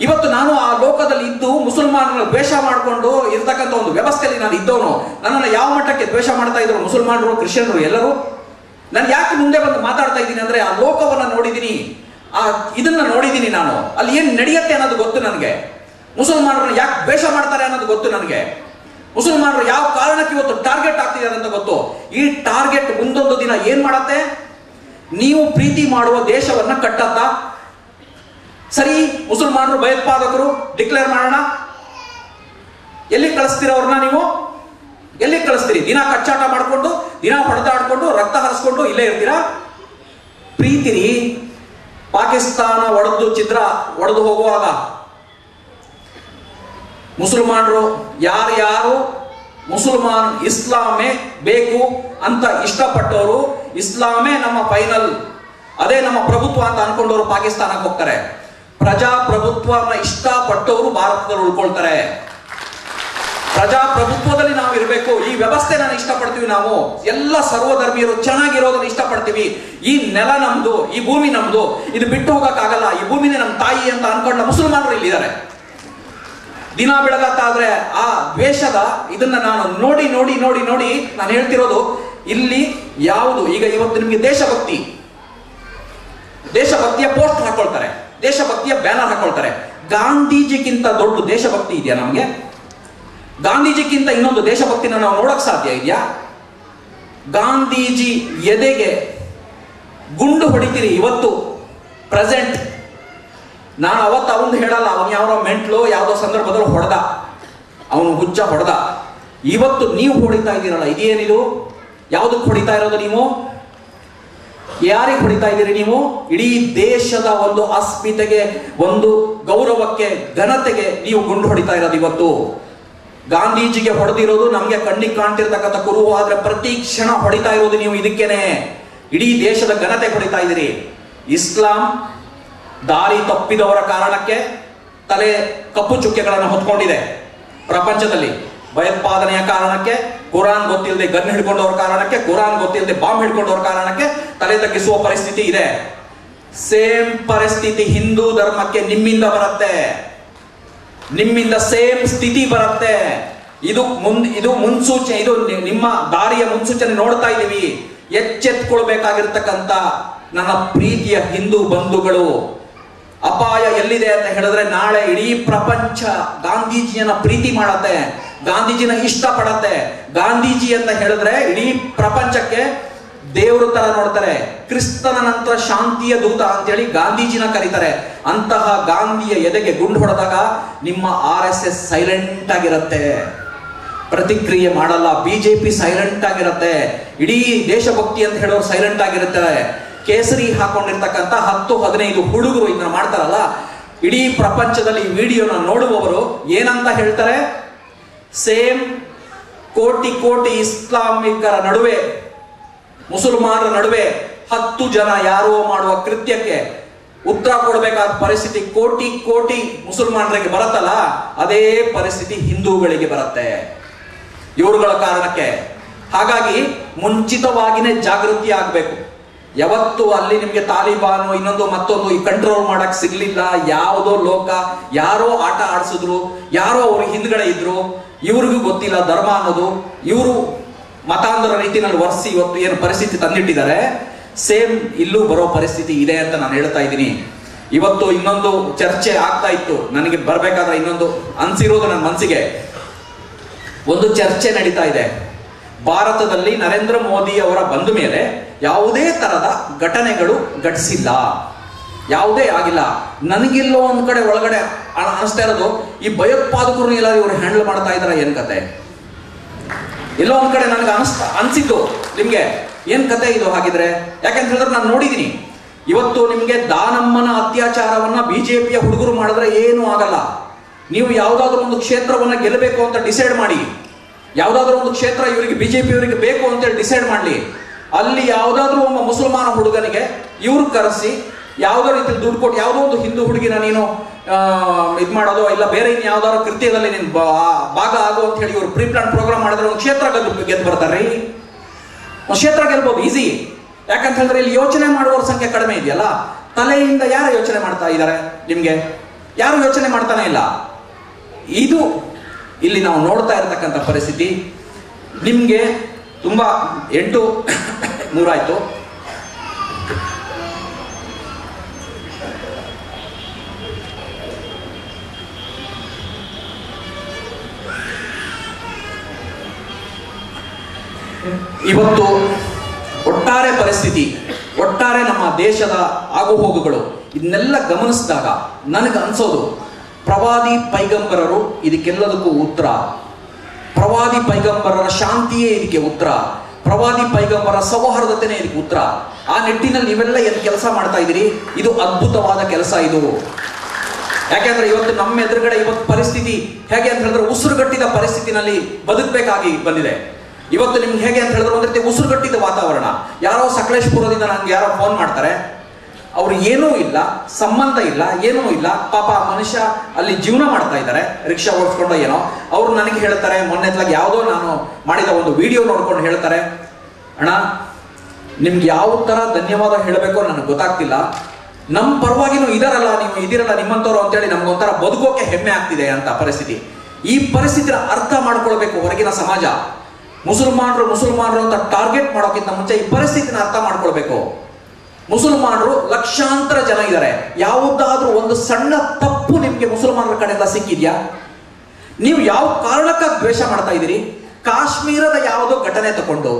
Speaker 1: ಇವತ್ತು ನಾನು ಆ ಲೋಕದಲ್ಲಿ ಇದ್ದು ಮುಸಲ್ಮಾನರನ್ನು ದ್ವೇಷ ಮಾಡಿಕೊಂಡು ಇರ್ತಕ್ಕಂಥ ಒಂದು ವ್ಯವಸ್ಥೆಯಲ್ಲಿ ನಾನು ಇದ್ದವನು. ನನ್ನನ್ನು ಯಾವ ಮಟ್ಟಕ್ಕೆ ದ್ವೇಷ ಮಾಡ್ತಾ ಇದ್ರು ಮುಸಲ್ಮಾನರು, ಕ್ರಿಶ್ಚಿಯನ್ರು ಎಲ್ಲರೂ. ನಾನು ಯಾಕೆ ಮುಂದೆ ಬಂದು ಮಾತಾಡ್ತಾ ಇದ್ದೀನಿ ಅಂದ್ರೆ, ಆ ಲೋಕವನ್ನ ನೋಡಿದ್ದೀನಿ, ಇದನ್ನ ನೋಡಿದ್ದೀನಿ ನಾನು. ಅಲ್ಲಿ ಏನ್ ನಡೆಯುತ್ತೆ ಅನ್ನೋದು ಗೊತ್ತು ನನಗೆ. ಮುಸಲ್ಮಾನರನ್ನ ಯಾಕೆ ದ್ವೇಷ ಮಾಡ್ತಾರೆ ಅನ್ನೋದು ಗೊತ್ತು ನನಗೆ. ಮುಸಲ್ಮಾನರು ಯಾವ ಕಾರಣಕ್ಕೆ ಇವತ್ತು ಟಾರ್ಗೆಟ್ ಆಗ್ತಿದ್ದಾರೆ ಅಂತ ಗೊತ್ತು. ಈ ಟಾರ್ಗೆಟ್ ಮುಂದೊಂದು ದಿನ ಏನ್ ಮಾಡತ್ತೆ? ನೀವು ಪ್ರೀತಿ ಮಾಡುವ ದೇಶವನ್ನ ಕಟ್ಟತ್ತ. ಸರಿ, ಮುಸಲ್ಮಾನರು ಭಯೋತ್ಪಾದಕರು ಡಿಕ್ಲೇರ್ ಮಾಡೋಣ. ಎಲ್ಲಿ ಕಳಿಸ್ತೀರ ಅವ್ರನ್ನ? ನೀವು ಎಲ್ಲಿ ಕಳಿಸ್ತೀರಿ? ದಿನ ಕಚ್ಚಾಟ ಮಾಡ್ಕೊಂಡು, ದಿನ ಹೊಡೆದಾಡ್ಕೊಂಡು, ರಕ್ತ ಹರಿಸ್ಕೊಂಡು ಇಲ್ಲೇ ಇರ್ತೀರಾ? ಪ್ರೀತಿರಿ. ಪಾಕಿಸ್ತಾನ ಒಡೆದು ಹೋಗುವಾಗ ಮುಸಲ್ಮಾನರು ಯಾರ್ಯಾರು ಮುಸಲ್ಮಾನ್ ಇಸ್ಲಾಮೇ ಬೇಕು ಅಂತ ಇಷ್ಟಪಟ್ಟವರು, ಇಸ್ಲಾಮೇ ನಮ್ಮ ಫೈನಲ್, ಅದೇ ನಮ್ಮ ಪ್ರಭುತ್ವ ಅಂತ ಅನ್ಕೊಂಡವರು ಪಾಕಿಸ್ತಾನಕ್ಕೆ ಹೋಗ್ತಾರೆ. ಪ್ರಜಾಪ್ರಭುತ್ವನ ಇಷ್ಟಪಟ್ಟವರು ಭಾರತದಲ್ಲಿ ಉಳ್ಕೊಳ್ತಾರೆ. ಪ್ರಜಾಪ್ರಭುತ್ವದಲ್ಲಿ ನಾವು ಇರಬೇಕು. ಈ ವ್ಯವಸ್ಥೆ ನಾನು ಇಷ್ಟಪಡ್ತೀವಿ. ನಾವು ಎಲ್ಲ ಸರ್ವಧರ್ಮೀಯರು ಚೆನ್ನಾಗಿರೋದನ್ನ ಇಷ್ಟಪಡ್ತೀವಿ. ಈ ನೆಲ ನಮ್ದು, ಈ ಭೂಮಿ ನಮ್ದು, ಇದು ಬಿಟ್ಟು ಹೋಗಕ್ಕಾಗಲ್ಲ, ಈ ಭೂಮಿನೇ ನಮ್ಮ ತಾಯಿ ಅಂತ ಅನ್ಕೊಂಡ ಮುಸಲ್ಮಾನರು ಇಲ್ಲಿದ್ದಾರೆ. ದಿನ ಬೆಳಗತ್ತಾದ್ರೆ ಆ ದ್ವೇಷದ ಇದನ್ನ ನಾನು ನೋಡಿ ನೋಡಿ ನೋಡಿ ನೋಡಿ ನಾನು ಹೇಳ್ತಿರೋದು. ಇಲ್ಲಿ ಯಾವುದು ಈಗ ಇವತ್ತು ನಿಮ್ಗೆ ದೇಶಭಕ್ತಿಯ ಪೋಸ್ಟ್ ಹಾಕೊಳ್ತಾರೆ, ದೇಶಭಕ್ತಿಯ ಬ್ಯಾನರ್ ಹಾಕೊಳ್ತಾರೆ. ಗಾಂಧೀಜಿಗಿಂತ ದೊಡ್ಡ ದೇಶಭಕ್ತಿ ಇದೆಯಾ ನಮ್ಗೆ? ಗಾಂಧೀಜಿಗಿಂತ ಇನ್ನೊಂದು ದೇಶಭಕ್ತಿನ ನಾವು ನೋಡಕ್ ಸಾಧ್ಯ ಇದೆಯಾ? ಗಾಂಧೀಜಿ ಎದೆಗೆ ಗುಂಡು ಹೊಡಿತೀರಿ ಇವತ್ತು ಪ್ರೆಸೆಂಟ್. ನಾನು ಅವತ್ತು ಅವನು ಹೇಳಲ್ಲ, ಅವನು ಯಾವ ಮೆಂಟ್ಲು ಯಾವುದೋ ಸಂದರ್ಭದಲ್ಲಿ ಹೊಡೆದ, ಅವನು ಹುಚ್ಚ ಹೊಡೆದ. ಇವತ್ತು ನೀವು ಹೊಡಿತಾ ಇದ್ದೀರಲ್ಲ, ಇದೇನಿದು? ಯಾವುದಕ್ಕೆ ಹೊಡಿತಾ ಇರೋದು ನೀವು? ಯಾರಿಗೆ ಹೊಡಿತಾ ಇದ್ದೀರಿ ನೀವು? ಇಡೀ ದೇಶದ ಒಂದು ಅಸ್ಮಿತೆಗೆ, ಒಂದು ಗೌರವಕ್ಕೆ, ಘನತೆಗೆ ನೀವು ಗುಂಡು ಹೊಡಿತಾ ಇರೋದು ಇವತ್ತು. ಗಾಂಧೀಜಿಗೆ ಹೊಡೆದಿರೋದು ನಮ್ಗೆ ಕಣ್ಣಿಗೆ ಕಾಣ್ತಿರ್ತಕ್ಕಂಥ ಕುರುಹು, ಆದ್ರೆ ಪ್ರತಿ ಕ್ಷಣ ಹೊಡಿತಾ ಇರೋದು ನೀವು ಇದಕ್ಕೇನೆ. ಇಡೀ ದೇಶದ ಘನತೆ ಹೊಡಿತಾ ಇದ್ದೀರಿ. ಇಸ್ಲಾಂ ದಾರಿ ತಪ್ಪಿದವರ ಕಾರಣಕ್ಕೆ ತಲೆ ಕಪ್ಪು ಚುಕ್ಕೆಗಳನ್ನು ಹೊತ್ಕೊಂಡಿದೆ ಪ್ರಪಂಚದಲ್ಲಿ. ಭಯೋತ್ಪಾದನೆಯ ಕಾರಣಕ್ಕೆ, ಕುರಾನ್ ಗೊತ್ತಿಲ್ಲದೆ ಗನ್ ಹಿಡ್ಕೊಂಡವ್ರ ಕಾರಣಕ್ಕೆ, ಕುರಾನ್ ಗೊತ್ತಿಲ್ಲದೆ ಬಾಂಬ್ ಹಿಡ್ಕೊಂಡವ್ರ ಕಾರಣಕ್ಕೆ ತಲೆ ತಗ್ಗಿಸುವ ಪರಿಸ್ಥಿತಿ ಇದೆ. ಸೇಮ್ ಪರಿಸ್ಥಿತಿ ಹಿಂದೂ ಧರ್ಮಕ್ಕೆ ನಿಮ್ಮಿಂದ ಬರುತ್ತೆ, ನಿಮ್ಮಿಂದ ಸೇಮ್ ಸ್ಥಿತಿ ಬರುತ್ತೆ. ಇದು ಮುನ್ಸೂಚನೆ, ಇದು ನಿಮ್ಮ ದಾರಿಯ ಮುನ್ಸೂಚನೆ ನೋಡ್ತಾ ಇದ್ದೀವಿ. ಎಚ್ಚೆತ್ಕೊಳ್ಬೇಕಾಗಿರ್ತಕ್ಕಂಥ ನನ್ನ ಪ್ರೀತಿಯ ಹಿಂದೂ ಬಂಧುಗಳು, ಅಪಾಯ ಎಲ್ಲಿದೆ ಅಂತ ಹೇಳಿದ್ರೆ, ನಾಳೆ ಇಡೀ ಪ್ರಪಂಚ ಗಾಂಧೀಜಿಯನ್ನ ಪ್ರೀತಿ ಮಾಡತ್ತೆ, ಗಾಂಧೀಜಿನ ಇಷ್ಟಪಡತ್ತೆ. ಗಾಂಧೀಜಿ ಅಂತ ಹೇಳಿದ್ರೆ ಇಡೀ ಪ್ರಪಂಚಕ್ಕೆ ದೇವ್ರ ತರ ನೋಡ್ತಾರೆ. ಕ್ರಿಸ್ತನ ನಂತರ ಶಾಂತಿಯ ದೂತ ಅಂತೇಳಿ ಗಾಂಧೀಜಿನ ಕರೀತಾರೆ. ಅಂತಹ ಗಾಂಧಿಯ ಎದೆಗೆ ಗುಂಡು ಹೊಡೆದಾಗ ನಿಮ್ಮ RSS ಸೈಲೆಂಟ್ ಆಗಿರುತ್ತೆ, ಪ್ರತಿಕ್ರಿಯೆ ಮಾಡಲ್ಲ. ಬಿಜೆಪಿ ಸೈಲೆಂಟ್ ಆಗಿರುತ್ತೆ. ಇಡೀ ದೇಶಭಕ್ತಿ ಅಂತ ಹೇಳೋರು ಸೈಲೆಂಟ್ ಆಗಿರ್ತಾರೆ. ಕೇಸರಿ ಹಾಕೊಂಡಿರ್ತಕ್ಕಂಥ 10-15 ಹುಡುಗರು ಇದನ್ನ ಮಾಡ್ತಾರಲ್ಲ, ಇಡೀ ಪ್ರಪಂಚದಲ್ಲಿ ಈ ವಿಡಿಯೋನ ನೋಡುವವರು ಏನಂತ ಹೇಳ್ತಾರೆ? ಸೇಮ್ ಕೋಟಿ ಕೋಟಿ ಇಸ್ಲಾಮಿಕರ ನಡುವೆ, ಮುಸಲ್ಮಾನರ ನಡುವೆ 10 ಜನ ಯಾರೋ ಮಾಡುವ ಕೃತ್ಯಕ್ಕೆ ಉತ್ತರ ಕೊಡಬೇಕಾದ ಪರಿಸ್ಥಿತಿ ಕೋಟಿ ಕೋಟಿ ಮುಸಲ್ಮಾನರಿಗೆ ಬರುತ್ತಲ್ಲ, ಅದೇ ಪರಿಸ್ಥಿತಿ ಹಿಂದೂಗಳಿಗೆ ಬರುತ್ತೆ ಇವರುಗಳ ಕಾರಣಕ್ಕೆ. ಹಾಗಾಗಿ ಮುಂಚಿತವಾಗಿನೇ ಜಾಗೃತಿ ಆಗ್ಬೇಕು. ಯಾವತ್ತು ಅಲ್ಲಿ ನಿಮ್ಗೆ ತಾಲಿಬಾನು ಇನ್ನೊಂದು ಮತ್ತೊಂದು ಈ ಕಂಟ್ರೋಲ್ ಮಾಡಕ್ ಸಿಗ್ಲಿಲ್ಲ. ಯಾವುದೋ ಲೋಕ ಯಾರೋ ಆಟ ಆಡಿಸಿದ್ರು, ಯಾರೋ ಅವ್ರ ಹಿಂದ್ಗಡೆ ಇದ್ರು, ಇವ್ರಿಗೂ ಗೊತ್ತಿಲ್ಲ ಧರ್ಮ ಅನ್ನೋದು. ಇವರು ಮತಾಂತರ ರೀತಿಯಲ್ಲಿ ವರ್ಸಿ ಇವತ್ತು ಏನು ಪರಿಸ್ಥಿತಿ ತಂದಿಟ್ಟಿದ್ದಾರೆ, ಸೇಮ್ ಇಲ್ಲೂ ಬರೋ ಪರಿಸ್ಥಿತಿ ಇದೆ ಅಂತ ನಾನು ಹೇಳ್ತಾ ಇದ್ದೀನಿ. ಇವತ್ತು ಇನ್ನೊಂದು ಚರ್ಚೆ ಆಗ್ತಾ ಇತ್ತು, ನನಗೆ ಬರ್ಬೇಕಾದ್ರೆ ಇನ್ನೊಂದು ಅನ್ಸಿರೋದು ನನ್ನ ಮನಸ್ಸಿಗೆ. ಒಂದು ಚರ್ಚೆ ನಡೀತಾ ಇದೆ. ಭಾರತದಲ್ಲಿ ನರೇಂದ್ರ ಮೋದಿ ಅವರ ಬಂದ ಮೇಲೆ ಯಾವುದೇ ತರದ ಘಟನೆಗಳು ಘಟಿಸಿಲ್ಲ, ಯಾವುದೇ ಆಗಿಲ್ಲ. ನನಗಿಲ್ಲೋ ಒಂದ್ ಕಡೆ ಒಳಗಡೆ ಅನಿಸ್ತಾ ಇರೋದು, ಈ ಭಯೋತ್ಪಾದಕರು ಎಲ್ಲರೂ ಇವರು ಹ್ಯಾಂಡಲ್ ಮಾಡ್ತಾ ಇದಾರೆ ಏನ್ ಕತೆ? ಎಲ್ಲೋ ಒಂದ್ ಕಡೆ ನನಗೆ ಅನ್ಸಿದ್ದು, ನಿಮ್ಗೆ ಏನ್ ಕತೆ ಇದು ಹಾಗಿದ್ರೆ? ಯಾಕಂತ ಹೇಳಿದ್ರೆ ನಾನು ನೋಡಿದೀನಿ. ಇವತ್ತು ನಿಮ್ಗೆ ದಾನಮ್ಮನ ಅತ್ಯಾಚಾರವನ್ನ ಬಿಜೆಪಿಯ ಹುಡುಗರು ಮಾಡಿದ್ರೆ ಏನು ಆಗಲ್ಲ. ನೀವು ಯಾವ್ದಾದ್ರು ಒಂದು ಕ್ಷೇತ್ರವನ್ನ ಗೆಲ್ಲಬೇಕು ಅಂತ ಡಿಸೈಡ್ ಮಾಡಿ, ಯಾವ್ದಾದ್ರು ಒಂದು ಕ್ಷೇತ್ರ ಇವರಿಗೆ ಬಿಜೆಪಿ ಅವರಿಗೆ ಬೇಕು ಅಂತೇಳಿ ಡಿಸೈಡ್ ಮಾಡಲಿ. ಅಲ್ಲಿ ಯಾವ್ದಾದ್ರು ಒಬ್ಬ ಮುಸಲ್ಮಾನ ಹುಡುಗನಿಗೆ ಇವ್ರು ಕರೆಸಿ ಯಾವ್ದೋ ರೀತಿಯಲ್ಲಿ ದುಡ್ಡು ಕೊಟ್ಟು ಯಾವುದೋ ಒಂದು ಹಿಂದೂ ಹುಡುಗಿನ ನೀನು ಇದ್ ಮಾಡೋದು, ಇಲ್ಲ ಬೇರೆ ಇನ್ ಯಾವ್ದಾದ್ರು ಕೃತ್ಯದಲ್ಲಿ ನೀನು ಭಾಗ ಆಗೋ ಅಂತ ಹೇಳಿ ಇವ್ರು ಪ್ರೀ ಪ್ಲಾನ್ ಪ್ರೋಗ್ರಾಮ್ ಮಾಡಿದ್ರೆ ಒಂದು ಕ್ಷೇತ್ರ ಗೆದ್ದು ಬರ್ತಾರೆ. ಒಂದು ಕ್ಷೇತ್ರ ಗೆಲ್ಬಹುದು ಈಸಿ. ಯಾಕಂತ ಹೇಳಿದ್ರೆ ಇಲ್ಲಿ ಯೋಚನೆ ಮಾಡುವವ್ರ ಸಂಖ್ಯೆ ಕಡಿಮೆ ಇದೆಯಲ್ಲ. ತಲೆಯಿಂದ ಯಾರು ಯೋಚನೆ ಮಾಡ್ತಾ ಇದ್ದಾರೆ ನಿಮ್ಗೆ? ಯಾರು ಯೋಚನೆ ಮಾಡ್ತಾನೆ ಇಲ್ಲ. ಇದು ಇಲ್ಲಿ ನಾವು ನೋಡ್ತಾ ಇರತಕ್ಕಂಥ ಪರಿಸ್ಥಿತಿ. ನಿಮ್ಗೆ ತುಂಬಾ 8:03 ಆಯ್ತು. ಇವತ್ತು ಒಟ್ಟಾರೆ ಪರಿಸ್ಥಿತಿ, ಒಟ್ಟಾರೆ ನಮ್ಮ ದೇಶದ ಆಗುಹೋಗುಗಳು ಇದನ್ನೆಲ್ಲ ಗಮನಿಸಿದಾಗ ನನಗೆ ಅನ್ಸೋದು ಪ್ರವಾದಿ ಪೈಗಂಬರರು ಇದಕ್ಕೆಲ್ಲದಕ್ಕೂ ಉತ್ತರ. ಪ್ರವಾದಿ ಪೈಗಂಬರರ ಶಾಂತಿಯೇ ಇದಕ್ಕೆ ಉತ್ತರ. ಪ್ರವಾದಿ ಪೈಗಂಬರ ಸೌಹಾರ್ದತೆನೇ ಇದಕ್ಕೆ ಉತ್ತರ. ಆ ನಿಟ್ಟಿನಲ್ಲಿ ನೀವೆಲ್ಲ ಏನು ಕೆಲಸ ಮಾಡ್ತಾ ಇದ್ದೀರಿ, ಇದು ಅದ್ಭುತವಾದ ಕೆಲಸ ಇದು. ಯಾಕೆಂದ್ರೆ ಇವತ್ತು ನಮ್ಮ ಎದುರುಗಡೆ ಇವತ್ತು ಪರಿಸ್ಥಿತಿ ಹೇಗೆ ಅಂತ ಹೇಳಿದ್ರೆ ಉಸಿರುಗಟ್ಟಿದ ಪರಿಸ್ಥಿತಿನಲ್ಲಿ ಬದುಕಬೇಕಾಗಿ ಬಂದಿದೆ. ಇವತ್ತು ನಿಮ್ಗೆ ಹೇಗೆ ಅಂತ ಹೇಳಿದ್ರೆ ಒಂದ್ ರೀತಿ ಉಸಿರುಗಟ್ಟಿದ ವಾತಾವರಣ. ಯಾರೋ ಸಕಲೇಶ್ಪುರದಿಂದ ನಂಗೆ ಯಾರೋ ಫೋನ್ ಮಾಡ್ತಾರೆ, ಅವ್ರು ಏನೂ ಇಲ್ಲ, ಸಂಬಂಧ ಇಲ್ಲ, ಏನೂ ಇಲ್ಲ, ಪಾಪ ಮನುಷ್ಯ ಅಲ್ಲಿ ಜೀವನ ಮಾಡ್ತಾ ಇದ್ದಾರೆ, ರಿಕ್ಷಾ ಓಡಿಸ್ಕೊಂಡು ಏನೋ. ಅವ್ರು ನನಗೆ ಹೇಳ್ತಾರೆ, ಮೊನ್ನೆತ್ಲಾಗ ಯಾವುದೋ ನಾನು ಮಾಡಿದ ಒಂದು ವಿಡಿಯೋ ನೋಡ್ಕೊಂಡು ಹೇಳ್ತಾರೆ, ಅಣ್ಣ ನಿಮ್ಗೆ ಯಾವ ತರ ಧನ್ಯವಾದ ಹೇಳಬೇಕೋ ನನಗೆ ಗೊತ್ತಾಗ್ತಿಲ್ಲ, ನಮ್ಮ ಪರವಾಗಿನೂ ಇದಾರಲ್ಲ, ನೀವು ಇದಿರಲ್ಲ ನಿಮ್ಮಂತವ್ರು ಅಂತೇಳಿ ನಮ್ಗೊಂಥರ ಬದುಕೋಕೆ ಹೆಮ್ಮೆ ಆಗ್ತಿದೆ ಅಂತ ಪರಿಸ್ಥಿತಿ. ಈ ಪರಿಸ್ಥಿತಿನ ಅರ್ಥ ಮಾಡ್ಕೊಳ್ಬೇಕು ಹೊರಗಿನ ಸಮಾಜ. ಮುಸಲ್ಮಾನರು ಅಂತ ಟಾರ್ಗೆಟ್ ಮಾಡೋಕ್ಕಿಂತ ಮುಂಚೆ ಈ ಪರಿಸ್ಥಿತಿನ ಅರ್ಥ ಮಾಡ್ಕೊಳ್ಬೇಕು. ಮುಸಲ್ಮಾನರು ಲಕ್ಷಾಂತರ ಜನ ಇದ್ದಾರೆ. ಯಾವುದಾದ್ರೂ ಒಂದು ಸಣ್ಣ ತಪ್ಪು ನಿಮ್ಗೆ ಮುಸಲ್ಮಾನರ ಕಡೆಯಿಂದ ಸಿಕ್ಕಿದ್ಯಾ? ನೀವು ಯಾವ ಕಾರಣಕ್ಕಾಗಿ ದ್ವೇಷ ಮಾಡ್ತಾ ಇದ್ದೀರಿ? ಕಾಶ್ಮೀರದ ಯಾವುದೋ ಘಟನೆ ತಕೊಂಡು,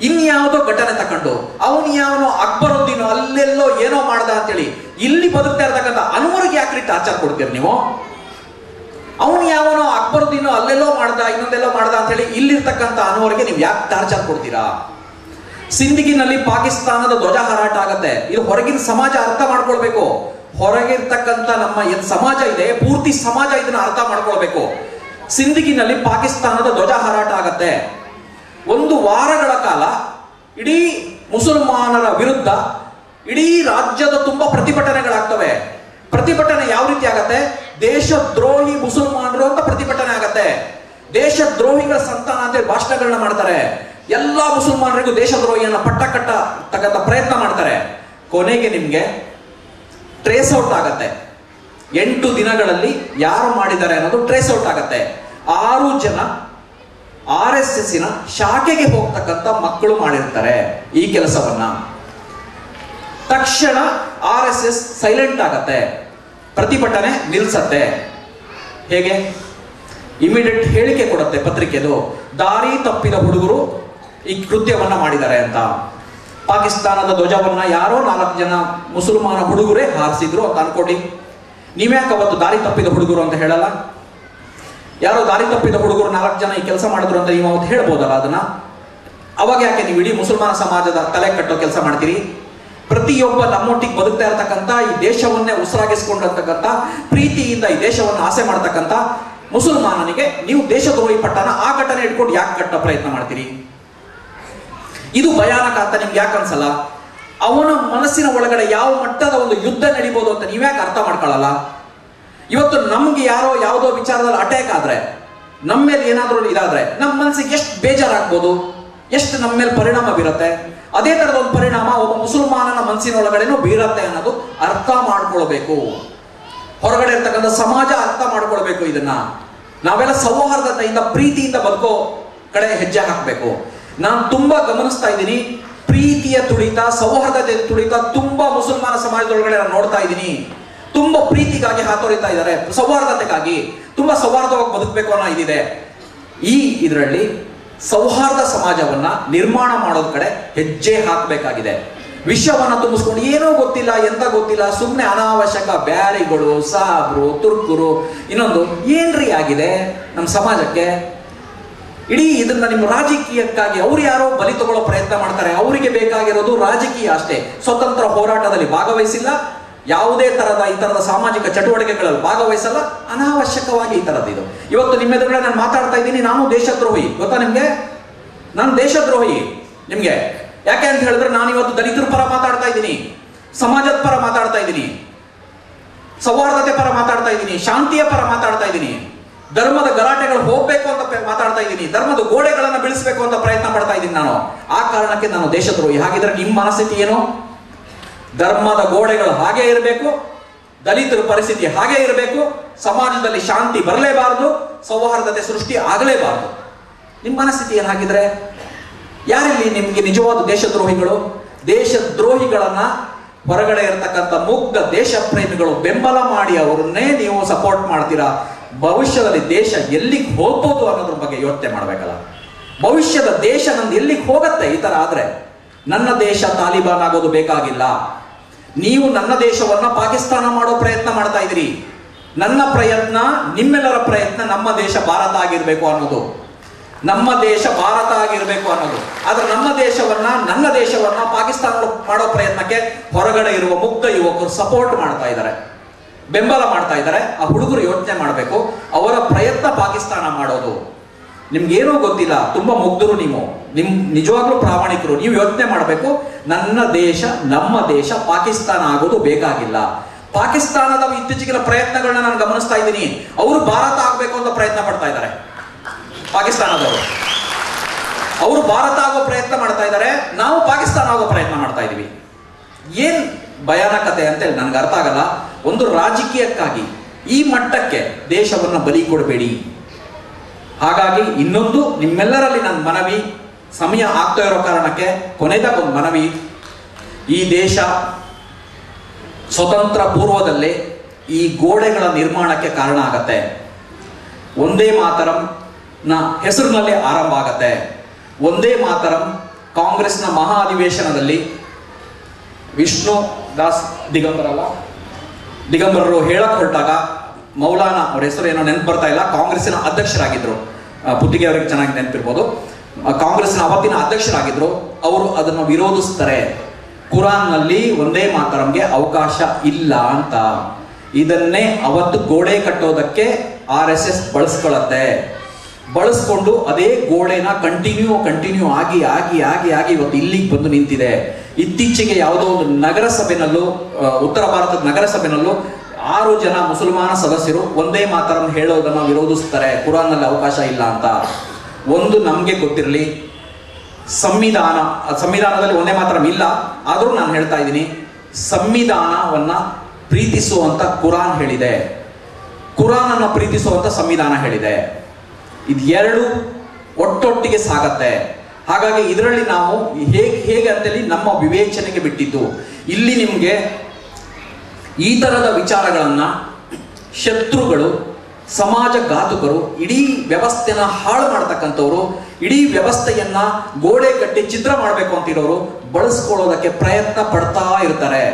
Speaker 1: ಇನ್ಯಾವುದೋ ಘಟನೆ ತಕೊಂಡು, ಅವನು ಯಾವನೋ ಅಕ್ಬರುದ್ದೀನೋ ಅಲ್ಲೆಲ್ಲೋ ಏನೋ ಮಾಡ್ದ ಅಂತೇಳಿ ಇಲ್ಲಿ ಬದುಕ್ತಾ ಇರ್ತಕ್ಕಂಥ ಅನ್ವರ್ಗೆ ಯಾಕ್ರಿ ಟಾರ್ಚರ್ ಕೊಡ್ತೀರಿ ನೀವು? ಅವನು ಯಾವನೋ ಅಕ್ಬರುದ್ದೀನೋ ಅಲ್ಲೆಲ್ಲೋ ಮಾಡ್ದ, ಇನ್ನೊಂದೆಲ್ಲೋ ಮಾಡ್ದ ಅಂತ ಹೇಳಿ ಇಲ್ಲಿರ್ತಕ್ಕಂಥ ಅನ್ವರ್ಗೆ ನೀವು ಯಾಕೆ ಟಾರ್ಚರ್ ಕೊಡ್ತೀರಾ? ಸಿಂದಗಿನಲ್ಲಿ ಪಾಕಿಸ್ತಾನದ ಧ್ವಜ ಹಾರಾಟ ಆಗತ್ತೆ. ಇದು ಹೊರಗಿನ ಸಮಾಜ ಅರ್ಥ ಮಾಡ್ಕೊಳ್ಬೇಕು. ಹೊರಗಿರ್ತಕ್ಕಂಥ ನಮ್ಮ ಸಮಾಜ ಇದೆ, ಪೂರ್ತಿ ಸಮಾಜ ಇದನ್ನ ಅರ್ಥ ಮಾಡ್ಕೊಳ್ಬೇಕು. ಸಿಂದಗಿನಲ್ಲಿ ಪಾಕಿಸ್ತಾನದ ಧ್ವಜ ಹಾರಾಟ ಆಗತ್ತೆ. 1 ವಾರಗಳ ಕಾಲ ಇಡೀ ಮುಸಲ್ಮಾನರ ವಿರುದ್ಧ ಇಡೀ ರಾಜ್ಯದ ತುಂಬಾ ಪ್ರತಿಭಟನೆಗಳಾಗ್ತವೆ. ಪ್ರತಿಭಟನೆ ಯಾವ ರೀತಿ ಆಗತ್ತೆ? ದೇಶದ್ರೋಹಿ ಮುಸಲ್ಮಾನರು ಅಂತ ಪ್ರತಿಭಟನೆ ಆಗತ್ತೆ. ದೇಶದ್ರೋಹಿಗಳ ಸಂತಾನ ಅಂತೇಳಿ ಭಾಷಣಗಳನ್ನ ಮಾಡ್ತಾರೆ. ಎಲ್ಲಾ ಮುಸಲ್ಮಾನರಿಗೂ ದೇಶದ್ರೋಹಿಯನ್ನ ಪಟ್ಟ ಕಟ್ಟತಕ್ಕಂಥ ಪ್ರಯತ್ನ ಮಾಡ್ತಾರೆ. ಕೊನೆಗೆ ನಿಮ್ಗೆ ಟ್ರೇಸ್ ಔಟ್ ಆಗತ್ತೆ. 8 ದಿನಗಳಲ್ಲಿ ಯಾರು ಮಾಡಿದ್ದಾರೆ ಅನ್ನೋದು ಟ್ರೇಸ್ ಔಟ್ ಆಗತ್ತೆ. 6 ಜನ RSSನ ಶಾಖೆಗೆ ಹೋಗ್ತಕ್ಕಂಥ ಮಕ್ಕಳು ಮಾಡಿರ್ತಾರೆ ಈ ಕೆಲಸವನ್ನ. ತಕ್ಷಣ RSS ಸೈಲೆಂಟ್ ಆಗತ್ತೆ, ಪ್ರತಿಭಟನೆ ನಿಲ್ಸತ್ತೆ. ಹೇಗೆ? ಇಮಿಡಿಯೇಟ್ ಹೇಳಿಕೆ ಕೊಡುತ್ತೆ ಪತ್ರಿಕೆದು, ದಾರಿ ತಪ್ಪಿದ ಹುಡುಗರು ಈ ಕೃತ್ಯವನ್ನ ಮಾಡಿದ್ದಾರೆ ಅಂತ. ಪಾಕಿಸ್ತಾನದ ಧ್ವಜವನ್ನ ಯಾರೋ 4 ಜನ ಮುಸಲ್ಮಾನ ಹುಡುಗರೇ ಹಾರಿಸಿದ್ರು ಅಂತ ಅನ್ಕೊಡಿ. ನೀವ್ಯಾಕೆ ಅವತ್ತು ದಾರಿ ತಪ್ಪಿದ ಹುಡುಗರು ಅಂತ ಹೇಳಲ್ಲ? ಯಾರೋ ದಾರಿ ತಪ್ಪಿದ ಹುಡುಗರು 4 ಜನ ಈ ಕೆಲಸ ಮಾಡಿದ್ರು ಅಂತ ನೀವು ಅವತ್ತು ಹೇಳ್ಬೋದಲ್ಲ ಅದನ್ನ? ಅವಾಗ ಯಾಕೆ ನೀವು ಇಡೀ ಮುಸಲ್ಮಾನ ಸಮಾಜದ ತಲೆ ಕಟ್ಟೋ ಕೆಲಸ ಮಾಡ್ತೀರಿ? ಪ್ರತಿಯೊಬ್ಬ ನಮ್ಮೊಟ್ಟಿಗೆ ಬದುಕ್ತಾ ಇರತಕ್ಕಂಥ, ಈ ದೇಶವನ್ನೇ ಉಸಿರಾಗಿಸ್ಕೊಂಡಿರ್ತಕ್ಕಂಥ, ಪ್ರೀತಿಯಿಂದ ಈ ದೇಶವನ್ನು ಆಸೆ ಮಾಡ್ತಕ್ಕಂಥ ಮುಸಲ್ಮಾನನಿಗೆ ನೀವು ದೇಶದ್ರೋಹಿ ಪಟ್ಟಣ ಆ ಘಟನೆ ಇಟ್ಕೊಂಡು ಯಾಕೆ ಕಟ್ಟೋ ಪ್ರಯತ್ನ ಮಾಡ್ತೀರಿ? ಇದು ಭಯಾನಕ ಅಂತ ನಿಮ್ಗೆ ಯಾಕೆ ಅನ್ಸಲ್ಲ? ಅವನ ಮನಸ್ಸಿನ ಒಳಗಡೆ ಯಾವ ಮಟ್ಟದ ಒಂದು ಯುದ್ಧ ನಡೀಬಹುದು ಅಂತ ನೀವ್ಯಾಕೆ ಅರ್ಥ ಮಾಡ್ಕೊಳ್ಳಲ್ಲ? ಇವತ್ತು ನಮ್ಗೆ ಯಾರೋ ಯಾವುದೋ ವಿಚಾರದಲ್ಲಿ ಅಟ್ಯಾಕ್ ಆದ್ರೆ, ನಮ್ಮ ಮೇಲೆ ಏನಾದ್ರೂ ಇದಾದ್ರೆ ನಮ್ಮ ಮನಸ್ಸಿಗೆ ಎಷ್ಟು ಬೇಜಾರಾಗ್ಬೋದು, ಎಷ್ಟು ನಮ್ಮ ಮೇಲೆ ಪರಿಣಾಮ ಬೀರುತ್ತೆ. ಅದೇ ತರದ ಒಂದು ಪರಿಣಾಮ ಒಬ್ಬ ಮುಸಲ್ಮಾನನ ಮನಸ್ಸಿನೊಳಗಡೆನೂ ಬೀರತ್ತೆ ಅನ್ನೋದು ಅರ್ಥ ಮಾಡ್ಕೊಳ್ಬೇಕು. ಹೊರಗಡೆ ಇರ್ತಕ್ಕಂಥ ಸಮಾಜ ಅರ್ಥ ಮಾಡ್ಕೊಳ್ಬೇಕು. ಇದನ್ನ ನಾವೆಲ್ಲ ಸೌಹಾರ್ದತೆಯಿಂದ ಪ್ರೀತಿಯಿಂದ ಬದುಕೋ ಕಡೆ ಹೆಜ್ಜೆ ಹಾಕಬೇಕು. ನಾನು ತುಂಬಾ ಗಮನಿಸ್ತಾ ಇದ್ದೀನಿ, ಪ್ರೀತಿಯ ತುಳಿತ, ಸೌಹಾರ್ದತೆ ತುಳಿತ ತುಂಬಾ ಮುಸಲ್ಮಾನ ಸಮಾಜದೊಳಗಡೆ ನಾನು ನೋಡ್ತಾ ಇದ್ದೀನಿ. ತುಂಬಾ ಪ್ರೀತಿಗಾಗಿ ಹಾತೊರಿತಾ ಇದ್ದಾರೆ, ಸೌಹಾರ್ದತೆಗಾಗಿ ತುಂಬಾ ಸೌಹಾರ್ದವಾಗಿ ಬದುಕಬೇಕು ಅನ್ನೋ ಇದಿದೆ. ಇದರಲ್ಲಿ ಸೌಹಾರ್ದ ಸಮಾಜವನ್ನ ನಿರ್ಮಾಣ ಮಾಡೋದ್ ಕಡೆ ಹೆಜ್ಜೆ ಹಾಕಬೇಕಾಗಿದೆ. ವಿಷವನ್ನ ತುಂಬಿಸ್ಕೊಂಡು ಏನೋ ಗೊತ್ತಿಲ್ಲ, ಎಂತ ಗೊತ್ತಿಲ್ಲ, ಸುಮ್ಮನೆ ಅನಾವಶ್ಯಕ ಬ್ಯಾರಿಗಳು, ಸಾಬ್ರು, ತುರ್ಕುರು, ಇನ್ನೊಂದು ಏನ್ರಿ ಆಗಿದೆ ನಮ್ಮ ಸಮಾಜಕ್ಕೆ? ಇಡೀ ಇದನ್ನ ನಿಮ್ಮ ರಾಜಕೀಯಕ್ಕಾಗಿ ಅವ್ರು ಯಾರೋ ಬಲಿ ತಗೊಳ್ಳೋ ಪ್ರಯತ್ನ ಮಾಡ್ತಾರೆ. ಅವರಿಗೆ ಬೇಕಾಗಿರೋದು ರಾಜಕೀಯ ಅಷ್ಟೇ. ಸ್ವತಂತ್ರ ಹೋರಾಟದಲ್ಲಿ ಭಾಗವಹಿಸಿಲ್ಲ, ಯಾವುದೇ ತರದ ಈ ತರದ ಸಾಮಾಜಿಕ ಚಟುವಟಿಕೆಗಳಲ್ಲಿ ಭಾಗವಹಿಸಲ್ಲ, ಅನಾವಶ್ಯಕವಾಗಿ ಈ ತರದ್ದು ಇದು. ಇವತ್ತು ನಿಮ್ಮ ಎದುರುಗಡೆ ನಾನು ಮಾತಾಡ್ತಾ ಇದ್ದೀನಿ, ನಾನು ದೇಶದ್ರೋಹಿ, ಗೊತ್ತಾ ನಿಮ್ಗೆ? ನಾನು ದೇಶದ್ರೋಹಿ ನಿಮ್ಗೆ ಯಾಕೆ ಅಂತ ಹೇಳಿದ್ರೆ ನಾನು ಇವತ್ತು ದಲಿತರ ಪರ ಮಾತಾಡ್ತಾ ಇದ್ದೀನಿ, ಸಮಾಜದ ಪರ ಮಾತಾಡ್ತಾ ಇದ್ದೀನಿ, ಸೌಹಾರ್ದತೆ ಪರ ಮಾತಾಡ್ತಾ ಇದ್ದೀನಿ, ಶಾಂತಿಯ ಪರ ಮಾತಾಡ್ತಾ ಇದ್ದೀನಿ, ಧರ್ಮದ ಗಲಾಟೆಗಳು ಹೋಗ್ಬೇಕು ಅಂತ ಮಾತಾಡ್ತಾ ಇದ್ದೀನಿ, ಧರ್ಮದ ಗೋಡೆಗಳನ್ನ ಬೆಳೆಸಬೇಕು ಅಂತ ಪ್ರಯತ್ನ ಪಡ್ತಾ ಇದ್ದೀನಿ ನಾನು. ಆ ಕಾರಣಕ್ಕೆ ನಾನು ದೇಶದ್ರೋಹಿ. ಹಾಗಿದ್ರೆ ನಿಮ್ಮ ಮನಸ್ಥಿತಿ ಏನು? ಧರ್ಮದ ಗೋಡೆಗಳು ಹಾಗೆ ಇರಬೇಕು, ದಲಿತರ ಪರಿಸ್ಥಿತಿ ಹಾಗೆ ಇರಬೇಕು, ಸಮಾಜದಲ್ಲಿ ಶಾಂತಿ ಬರಲೇಬಾರದು, ಸೌಹಾರ್ದತೆ ಸೃಷ್ಟಿ ಆಗಲೇಬಾರದು. ನಿಮ್ಮ ಮನಸ್ಥಿತಿ ಏನಾಗಿದ್ರೆ ಯಾರಿಲ್ಲಿ ನಿಮ್ಗೆ ನಿಜವಾದ ದೇಶದ್ರೋಹಿಗಳು? ದೇಶದ್ರೋಹಿಗಳನ್ನ ಹೊರಗಡೆ ಇರತಕ್ಕಂಥ ಮುಗ್ಧ ದೇಶ ಪ್ರೇಮಿಗಳು ಬೆಂಬಲ ಮಾಡಿ ಅವರನ್ನೇ ನೀವು ಸಪೋರ್ಟ್ ಮಾಡ್ತೀರಾ. ಭವಿಷ್ಯದಲ್ಲಿ ದೇಶ ಎಲ್ಲಿಗೆ ಹೋಗ್ಬೋದು ಅನ್ನೋದ್ರ ಬಗ್ಗೆ ಯೋಚನೆ ಮಾಡ್ಬೇಕಲ್ಲ. ಭವಿಷ್ಯದ ದೇಶ ನಂದು ಎಲ್ಲಿಗೆ ಹೋಗತ್ತೆ ಈ ತರ ಆದ್ರೆ? ನನ್ನ ದೇಶ ತಾಲಿಬಾನ್ ಆಗೋದು ಬೇಕಾಗಿಲ್ಲ. ನೀವು ನನ್ನ ದೇಶವನ್ನ ಪಾಕಿಸ್ತಾನ ಮಾಡೋ ಪ್ರಯತ್ನ ಮಾಡ್ತಾ ಇದ್ದೀರಿ. ನನ್ನ ಪ್ರಯತ್ನ, ನಿಮ್ಮೆಲ್ಲರ ಪ್ರಯತ್ನ ನಮ್ಮ ದೇಶ ಭಾರತ ಆಗಿರ್ಬೇಕು ಅನ್ನೋದು, ನಮ್ಮ ದೇಶ ಭಾರತ ಆಗಿರ್ಬೇಕು ಅನ್ನೋದು. ಆದ್ರೆ ನಮ್ಮ ದೇಶವನ್ನ, ನನ್ನ ದೇಶವನ್ನ ಪಾಕಿಸ್ತಾನ ಮಾಡೋ ಪ್ರಯತ್ನಕ್ಕೆ ಹೊರಗಡೆ ಇರುವ ಮುಗ್ಧ ಯುವಕರು ಸಪೋರ್ಟ್ ಮಾಡ್ತಾ ಇದ್ದಾರೆ, ಬೆಂಬಲ ಮಾಡ್ತಾ ಇದ್ದಾರೆ. ಆ ಹುಡುಗರು ಯೋಚನೆ ಮಾಡಬೇಕು, ಅವರ ಪ್ರಯತ್ನ ಪಾಕಿಸ್ತಾನ ಮಾಡೋದು. ನಿಮ್ಗೇನೂ ಗೊತ್ತಿಲ್ಲ, ತುಂಬಾ ಮುಗ್ಧರು ನೀವು, ನಿಜವಾಗ್ಲೂ ಪ್ರಾಮಾಣಿಕರು. ನೀವು ಯೋಚನೆ ಮಾಡಬೇಕು, ನನ್ನ ದೇಶ, ನಮ್ಮ ದೇಶ ಪಾಕಿಸ್ತಾನ ಆಗೋದು ಬೇಕಾಗಿಲ್ಲ. ಪಾಕಿಸ್ತಾನದ ಇತ್ತೀಚೆಗಿನ ಪ್ರಯತ್ನಗಳನ್ನ ನಾನು ಗಮನಿಸ್ತಾ ಇದ್ದೀನಿ. ಅವರು ಭಾರತ ಆಗ್ಬೇಕು ಅಂತ ಪ್ರಯತ್ನ ಪಡ್ತಾ ಇದ್ದಾರೆ. ಪಾಕಿಸ್ತಾನದವರು ಅವರು ಭಾರತ ಆಗೋ ಪ್ರಯತ್ನ ಮಾಡ್ತಾ ಇದ್ದಾರೆ, ನಾವು ಪಾಕಿಸ್ತಾನ ಆಗೋ ಪ್ರಯತ್ನ ಮಾಡ್ತಾ ಇದೀವಿ. ಏನ್ ಭಯಾನಕತೆ ಅಂತೇಳಿ ನನಗೆ ಅರ್ಥ ಆಗಲ್ಲ. ಒಂದು ರಾಜಕೀಯಕ್ಕಾಗಿ ಈ ಮಟ್ಟಕ್ಕೆ ದೇಶವನ್ನ ಬಲಿ ಕೊಡಬೇಡಿ. ಹಾಗಾಗಿ ಇನ್ನೊಂದು ನಿಮ್ಮೆಲ್ಲರಲ್ಲಿ ನನ್ನ ಮನವಿ, ಸಮಯ ಆಗ್ತಾ ಇರೋ ಕಾರಣಕ್ಕೆ ಕೊನೆದಾಗ ಒಂದು ಮನವಿ. ಈ ದೇಶ ಸ್ವತಂತ್ರ ಪೂರ್ವದಲ್ಲೇ ಈ ಗೋಡೆಗಳ ನಿರ್ಮಾಣಕ್ಕೆ ಕಾರಣ ಆಗತ್ತೆ. ಒಂದೇ ಮಾತರಂ ನ ಹೆಸರಿನಲ್ಲೇ ಆರಂಭ ಆಗತ್ತೆ. ಒಂದೇ ಮಾತರಂ ಕಾಂಗ್ರೆಸ್ನ ಮಹಾ ಅಧಿವೇಶನದಲ್ಲಿ ವಿಷ್ಣು ದಾಸ್ ದಿಗಂಬರರು ಹೇಳಕ್ ಹೊರಟಾಗ, ಮೌಲಾನಾ ಅವ್ರ ಹೆಸರು ಏನೋ ನೆನಪು ಬರ್ತಾ ಇಲ್ಲ, ಕಾಂಗ್ರೆಸ್ಸಿನ ಅಧ್ಯಕ್ಷರಾಗಿದ್ರು, ಪುತ್ತಿಗೆ ಅವರಿಗೆ ಚೆನ್ನಾಗಿ ನೆನಪಿರ್ಬೋದು, ಕಾಂಗ್ರೆಸ್ನ ಅವತ್ತಿನ ಅಧ್ಯಕ್ಷರಾಗಿದ್ರು. ಅವರು ಅದನ್ನು ವಿರೋಧಿಸ್ತಾರೆ. ಕುರಾನ್ನಲ್ಲಿ ಒಂದೇ ಮಾತರಂಗೆ ಅವಕಾಶ ಇಲ್ಲ ಅಂತ. ಇದನ್ನೇ ಅವತ್ತು ಗೋಡೆ ಕಟ್ಟೋದಕ್ಕೆ RSS ಬಳಸ್ಕೊಂಡು ಅದೇ ಗೋಡೆನ ಕಂಟಿನ್ಯೂ ಆಗಿ ಇವತ್ತು ಇಲ್ಲಿಗೆ ಬಂದು ನಿಂತಿದೆ. ಇತ್ತೀಚೆಗೆ ಯಾವುದೋ ಒಂದು ನಗರಸಭೆನಲ್ಲೂ, ಉತ್ತರ ಭಾರತದ ನಗರಸಭೆನಲ್ಲೂ 6 ಜನ ಮುಸಲ್ಮಾನ ಸದಸ್ಯರು ಒಂದೇ ಮಾತರಂ ಹೇಳೋದನ್ನ ವಿರೋಧಿಸ್ತಾರೆ, ಕುರಾನ್ನಲ್ಲಿ ಅವಕಾಶ ಇಲ್ಲ ಅಂತ. ಒಂದು ನಮ್ಗೆ ಗೊತ್ತಿರಲಿ, ಸಂವಿಧಾನದಲ್ಲಿ ಒಂದೇ ಮಾತರಂ ಇಲ್ಲ. ಆದ್ರೂ ನಾನು ಹೇಳ್ತಾ ಇದ್ದೀನಿ, ಸಂವಿಧಾನವನ್ನ ಪ್ರೀತಿಸುವಂತ ಕುರಾನ್ ಹೇಳಿದೆ, ಕುರಾನ್ ಅನ್ನ ಪ್ರೀತಿಸುವಂತ ಸಂವಿಧಾನ ಹೇಳಿದೆ. ಇದೆರಡು ಒಟ್ಟೊಟ್ಟಿಗೆ ಸಾಗತ್ತೆ. ಹಾಗಾಗಿ ಇದರಲ್ಲಿ ನಾವು ಹೇಗೆ ಅಂತೇಳಿ ನಮ್ಮ ವಿವೇಚನೆಗೆ ಬಿಟ್ಟಿದ್ದು. ಇಲ್ಲಿ ನಿಮ್ಗೆ ಈ ತರದ ವಿಚಾರಗಳನ್ನ ಶತ್ರುಗಳು, ಸಮಾಜಘಾತುಕರು, ಇಡೀ ವ್ಯವಸ್ಥೆನ ಹಾಳು ಮಾಡ್ತಕ್ಕಂಥವ್ರು, ಇಡೀ ವ್ಯವಸ್ಥೆಯನ್ನ ಗೋಡೆ ಕಟ್ಟಿ ಚಿತ್ರ ಮಾಡಬೇಕು ಅಂತಿರೋರು ಬಳಸ್ಕೊಳ್ಳೋದಕ್ಕೆ ಪ್ರಯತ್ನ ಪಡ್ತಾ ಇರ್ತಾರೆ.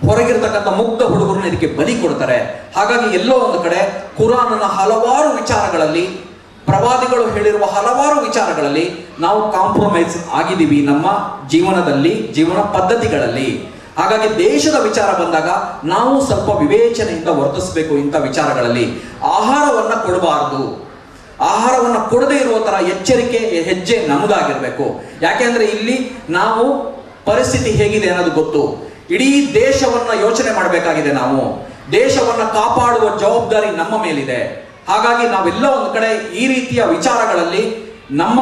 Speaker 1: ಹೊರಗಿರ್ತಕ್ಕಂಥ ಮುಗ್ಧ ಹುಡುಗರನ್ನ ಇದಕ್ಕೆ ಬಲಿ ಕೊಡ್ತಾರೆ. ಹಾಗಾಗಿ ಎಲ್ಲೋ ಒಂದು ಕಡೆ ಕುರಾನ್ನ ಹಲವಾರು ವಿಚಾರಗಳಲ್ಲಿ, ಪ್ರವಾದಿಗಳು ಹೇಳಿರುವ ಹಲವಾರು ವಿಚಾರಗಳಲ್ಲಿ ನಾವು ಕಾಂಪ್ರಮೈಸ್ ಆಗಿದ್ದೀವಿ ನಮ್ಮ ಜೀವನದಲ್ಲಿ, ಜೀವನ ಪದ್ಧತಿಗಳಲ್ಲಿ. ಹಾಗಾಗಿ ದೇಶದ ವಿಚಾರ ಬಂದಾಗ ನಾವು ಸ್ವಲ್ಪ ವಿವೇಚನೆಯಿಂದ ವರ್ತಿಸಬೇಕು. ಇಂಥ ವಿಚಾರಗಳಲ್ಲಿ ಆಹಾರವನ್ನ ಕೊಡಬಾರದು. ಆಹಾರವನ್ನ ಕೊಡದೇ ಇರುವ ತರ ಎಚ್ಚರಿಕೆ ಹೆಜ್ಜೆ ನಮ್ಮದಾಗಿರ್ಬೇಕು. ಯಾಕೆಂದ್ರೆ ಇಲ್ಲಿ ನಾವು ಪರಿಸ್ಥಿತಿ ಹೇಗಿದೆ ಅನ್ನೋದು ಗೊತ್ತು. ಇಡೀ ದೇಶವನ್ನ ಯೋಚನೆ ಮಾಡಬೇಕಾಗಿದೆ. ನಾವು ದೇಶವನ್ನ ಕಾಪಾಡುವ ಜವಾಬ್ದಾರಿ ನಮ್ಮ ಮೇಲಿದೆ. ಹಾಗಾಗಿ ನಾವೆಲ್ಲ ಒಂದು ಕಡೆ ಈ ರೀತಿಯ ವಿಚಾರಗಳಲ್ಲಿ ನಮ್ಮ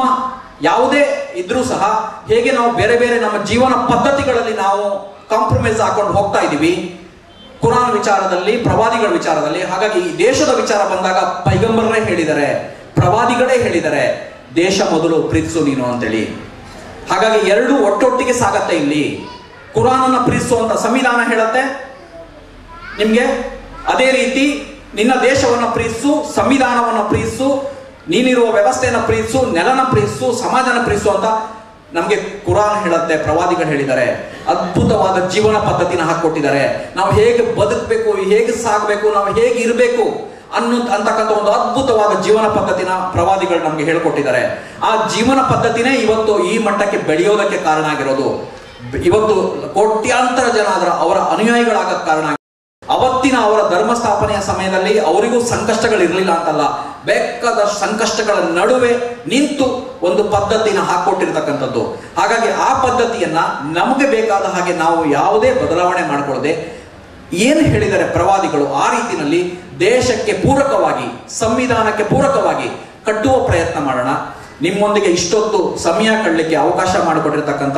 Speaker 1: ಯಾವುದೇ ಇದ್ರೂ ಸಹ ಹೇಗೆ ನಾವು ಬೇರೆ ಬೇರೆ ನಮ್ಮ ಜೀವನ ಪದ್ಧತಿಗಳಲ್ಲಿ ನಾವು ಕಾಂಪ್ರಮೈಸ್ ಹಾಕೊಂಡು ಹೋಗ್ತಾ ಇದ್ದೀವಿ ಕುರಾನ್ ವಿಚಾರದಲ್ಲಿ, ಪ್ರವಾದಿಗಳ ವಿಚಾರದಲ್ಲಿ. ಹಾಗಾಗಿ ಈ ದೇಶದ ವಿಚಾರ ಬಂದಾಗ ಪೈಗಂಬರರೇ ಹೇಳಿದ್ದಾರೆ, ಪ್ರವಾದಿಗಳೇ ಹೇಳಿದ್ದಾರೆ, ದೇಶ ಮೊದಲು ಪ್ರೀತಿಸು ನೀನು ಅಂತೇಳಿ. ಹಾಗಾಗಿ ಎರಡು ಒಟ್ಟೊಟ್ಟಿಗೆ ಸಾಗತ್ತೆ. ಇಲ್ಲಿ ಕುರಾನನ್ನ ಪ್ರೀತಿಸುವಂತ ಸಂವಿಧಾನ ಹೇಳುತ್ತೆ ನಿಮ್ಗೆ, ಅದೇ ರೀತಿ ನಿನ್ನ ದೇಶವನ್ನ ಪ್ರೀತಿಸು, ಸಂವಿಧಾನವನ್ನ ಪ್ರೀತಿಸು, ನೀನಿರುವ ವ್ಯವಸ್ಥೆಯನ್ನ ಪ್ರೀತಿಸು, ನೆಲನ ಪ್ರೀತಿಸು, ಸಮಾಜನ ಪ್ರೀತಿಸು ಅಂತ ನಮ್ಗೆ ಕುರಾನ್ ಹೇಳುತ್ತೆ, ಪ್ರವಾದಿಗಳು ಹೇಳಿದ್ದಾರೆ. ಅದ್ಭುತವಾದ ಜೀವನ ಪದ್ಧತಿನ ಹಾಕೊಟ್ಟಿದ್ದಾರೆ. ನಾವು ಹೇಗೆ ಬದುಕಬೇಕು, ಹೇಗೆ ಸಾಗಬೇಕು, ನಾವು ಹೇಗೆ ಇರಬೇಕು ಅಂತಕ್ಕಂಥ ಒಂದು ಅದ್ಭುತವಾದ ಜೀವನ ಪದ್ಧತಿನ ಪ್ರವಾದಿಗಳು ನಮ್ಗೆ ಹೇಳ್ಕೊಟ್ಟಿದ್ದಾರೆ. ಆ ಜೀವನ ಪದ್ಧತಿನೇ ಇವತ್ತು ಈ ಮಟ್ಟಕ್ಕೆ ಬೆಳೆಯೋದಕ್ಕೆ ಕಾರಣ ಆಗಿರೋದು. ಇವತ್ತು ಕೋಟ್ಯಾಂತರ ಜನ ಅವರ ಅನುಯಾಯಿಗಳಾಗಕ್ಕೆ ಕಾರಣ. ಅವತ್ತಿನ ಅವರ ಧರ್ಮ ಸ್ಥಾಪನೆಯ ಸಮಯದಲ್ಲಿ ಅವರಿಗೂ ಸಂಕಷ್ಟಗಳಿರಲಿಲ್ಲ ಅಂತಲ್ಲ, ಬೇಕಾದ ಸಂಕಷ್ಟಗಳ ನಡುವೆ ನಿಂತು ಒಂದು ಪದ್ಧತಿನ ಹಾಕೊಟ್ಟಿರ್ತಕ್ಕಂಥದ್ದು. ಹಾಗಾಗಿ ಆ ಪದ್ಧತಿಯನ್ನ ನಮಗೆ ಬೇಕಾದ ಹಾಗೆ ನಾವು ಯಾವುದೇ ಬದಲಾವಣೆ ಮಾಡಿಕೊಳ್ಳದೆ ಏನು ಹೇಳಿದರೆ ಪ್ರವಾದಿಗಳು ಆ ರೀತಿಯಲ್ಲಿ ದೇಶಕ್ಕೆ ಪೂರಕವಾಗಿ, ಸಂವಿಧಾನಕ್ಕೆ ಪೂರಕವಾಗಿ ಕಟ್ಟುವ ಪ್ರಯತ್ನ ಮಾಡೋಣ. ನಿಮ್ಮೊಂದಿಗೆ ಇಷ್ಟೊತ್ತು ಸಮಯ ಕಳಲಿಕ್ಕೆ ಅವಕಾಶ ಮಾಡಿಕೊಟ್ಟಿರ್ತಕ್ಕಂಥ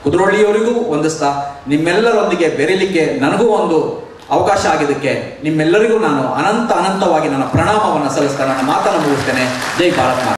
Speaker 1: ಕುದ್ರೋಳಿಯವರಿಗೂ ವಂದಿಸ್ತಾ, ನಿಮ್ಮೆಲ್ಲರೊಂದಿಗೆ ಬೆರೀಲಿಕ್ಕೆ ನನಗೂ ಒಂದು ಅವಕಾಶ ಆಗಿದ್ದಕ್ಕೆ ನಿಮ್ಮೆಲ್ಲರಿಗೂ ನಾನು ಅನಂತವಾಗಿ ನನ್ನ ಪ್ರಣಾಮವನ್ನು ಸಲ್ಲಿಸ್ತಾ ನನ್ನ ಮಾತನ್ನು ಮುಗಿಸ್ತೇನೆ. ಜೈ ಭಾರತ್ ಮಾತಾ.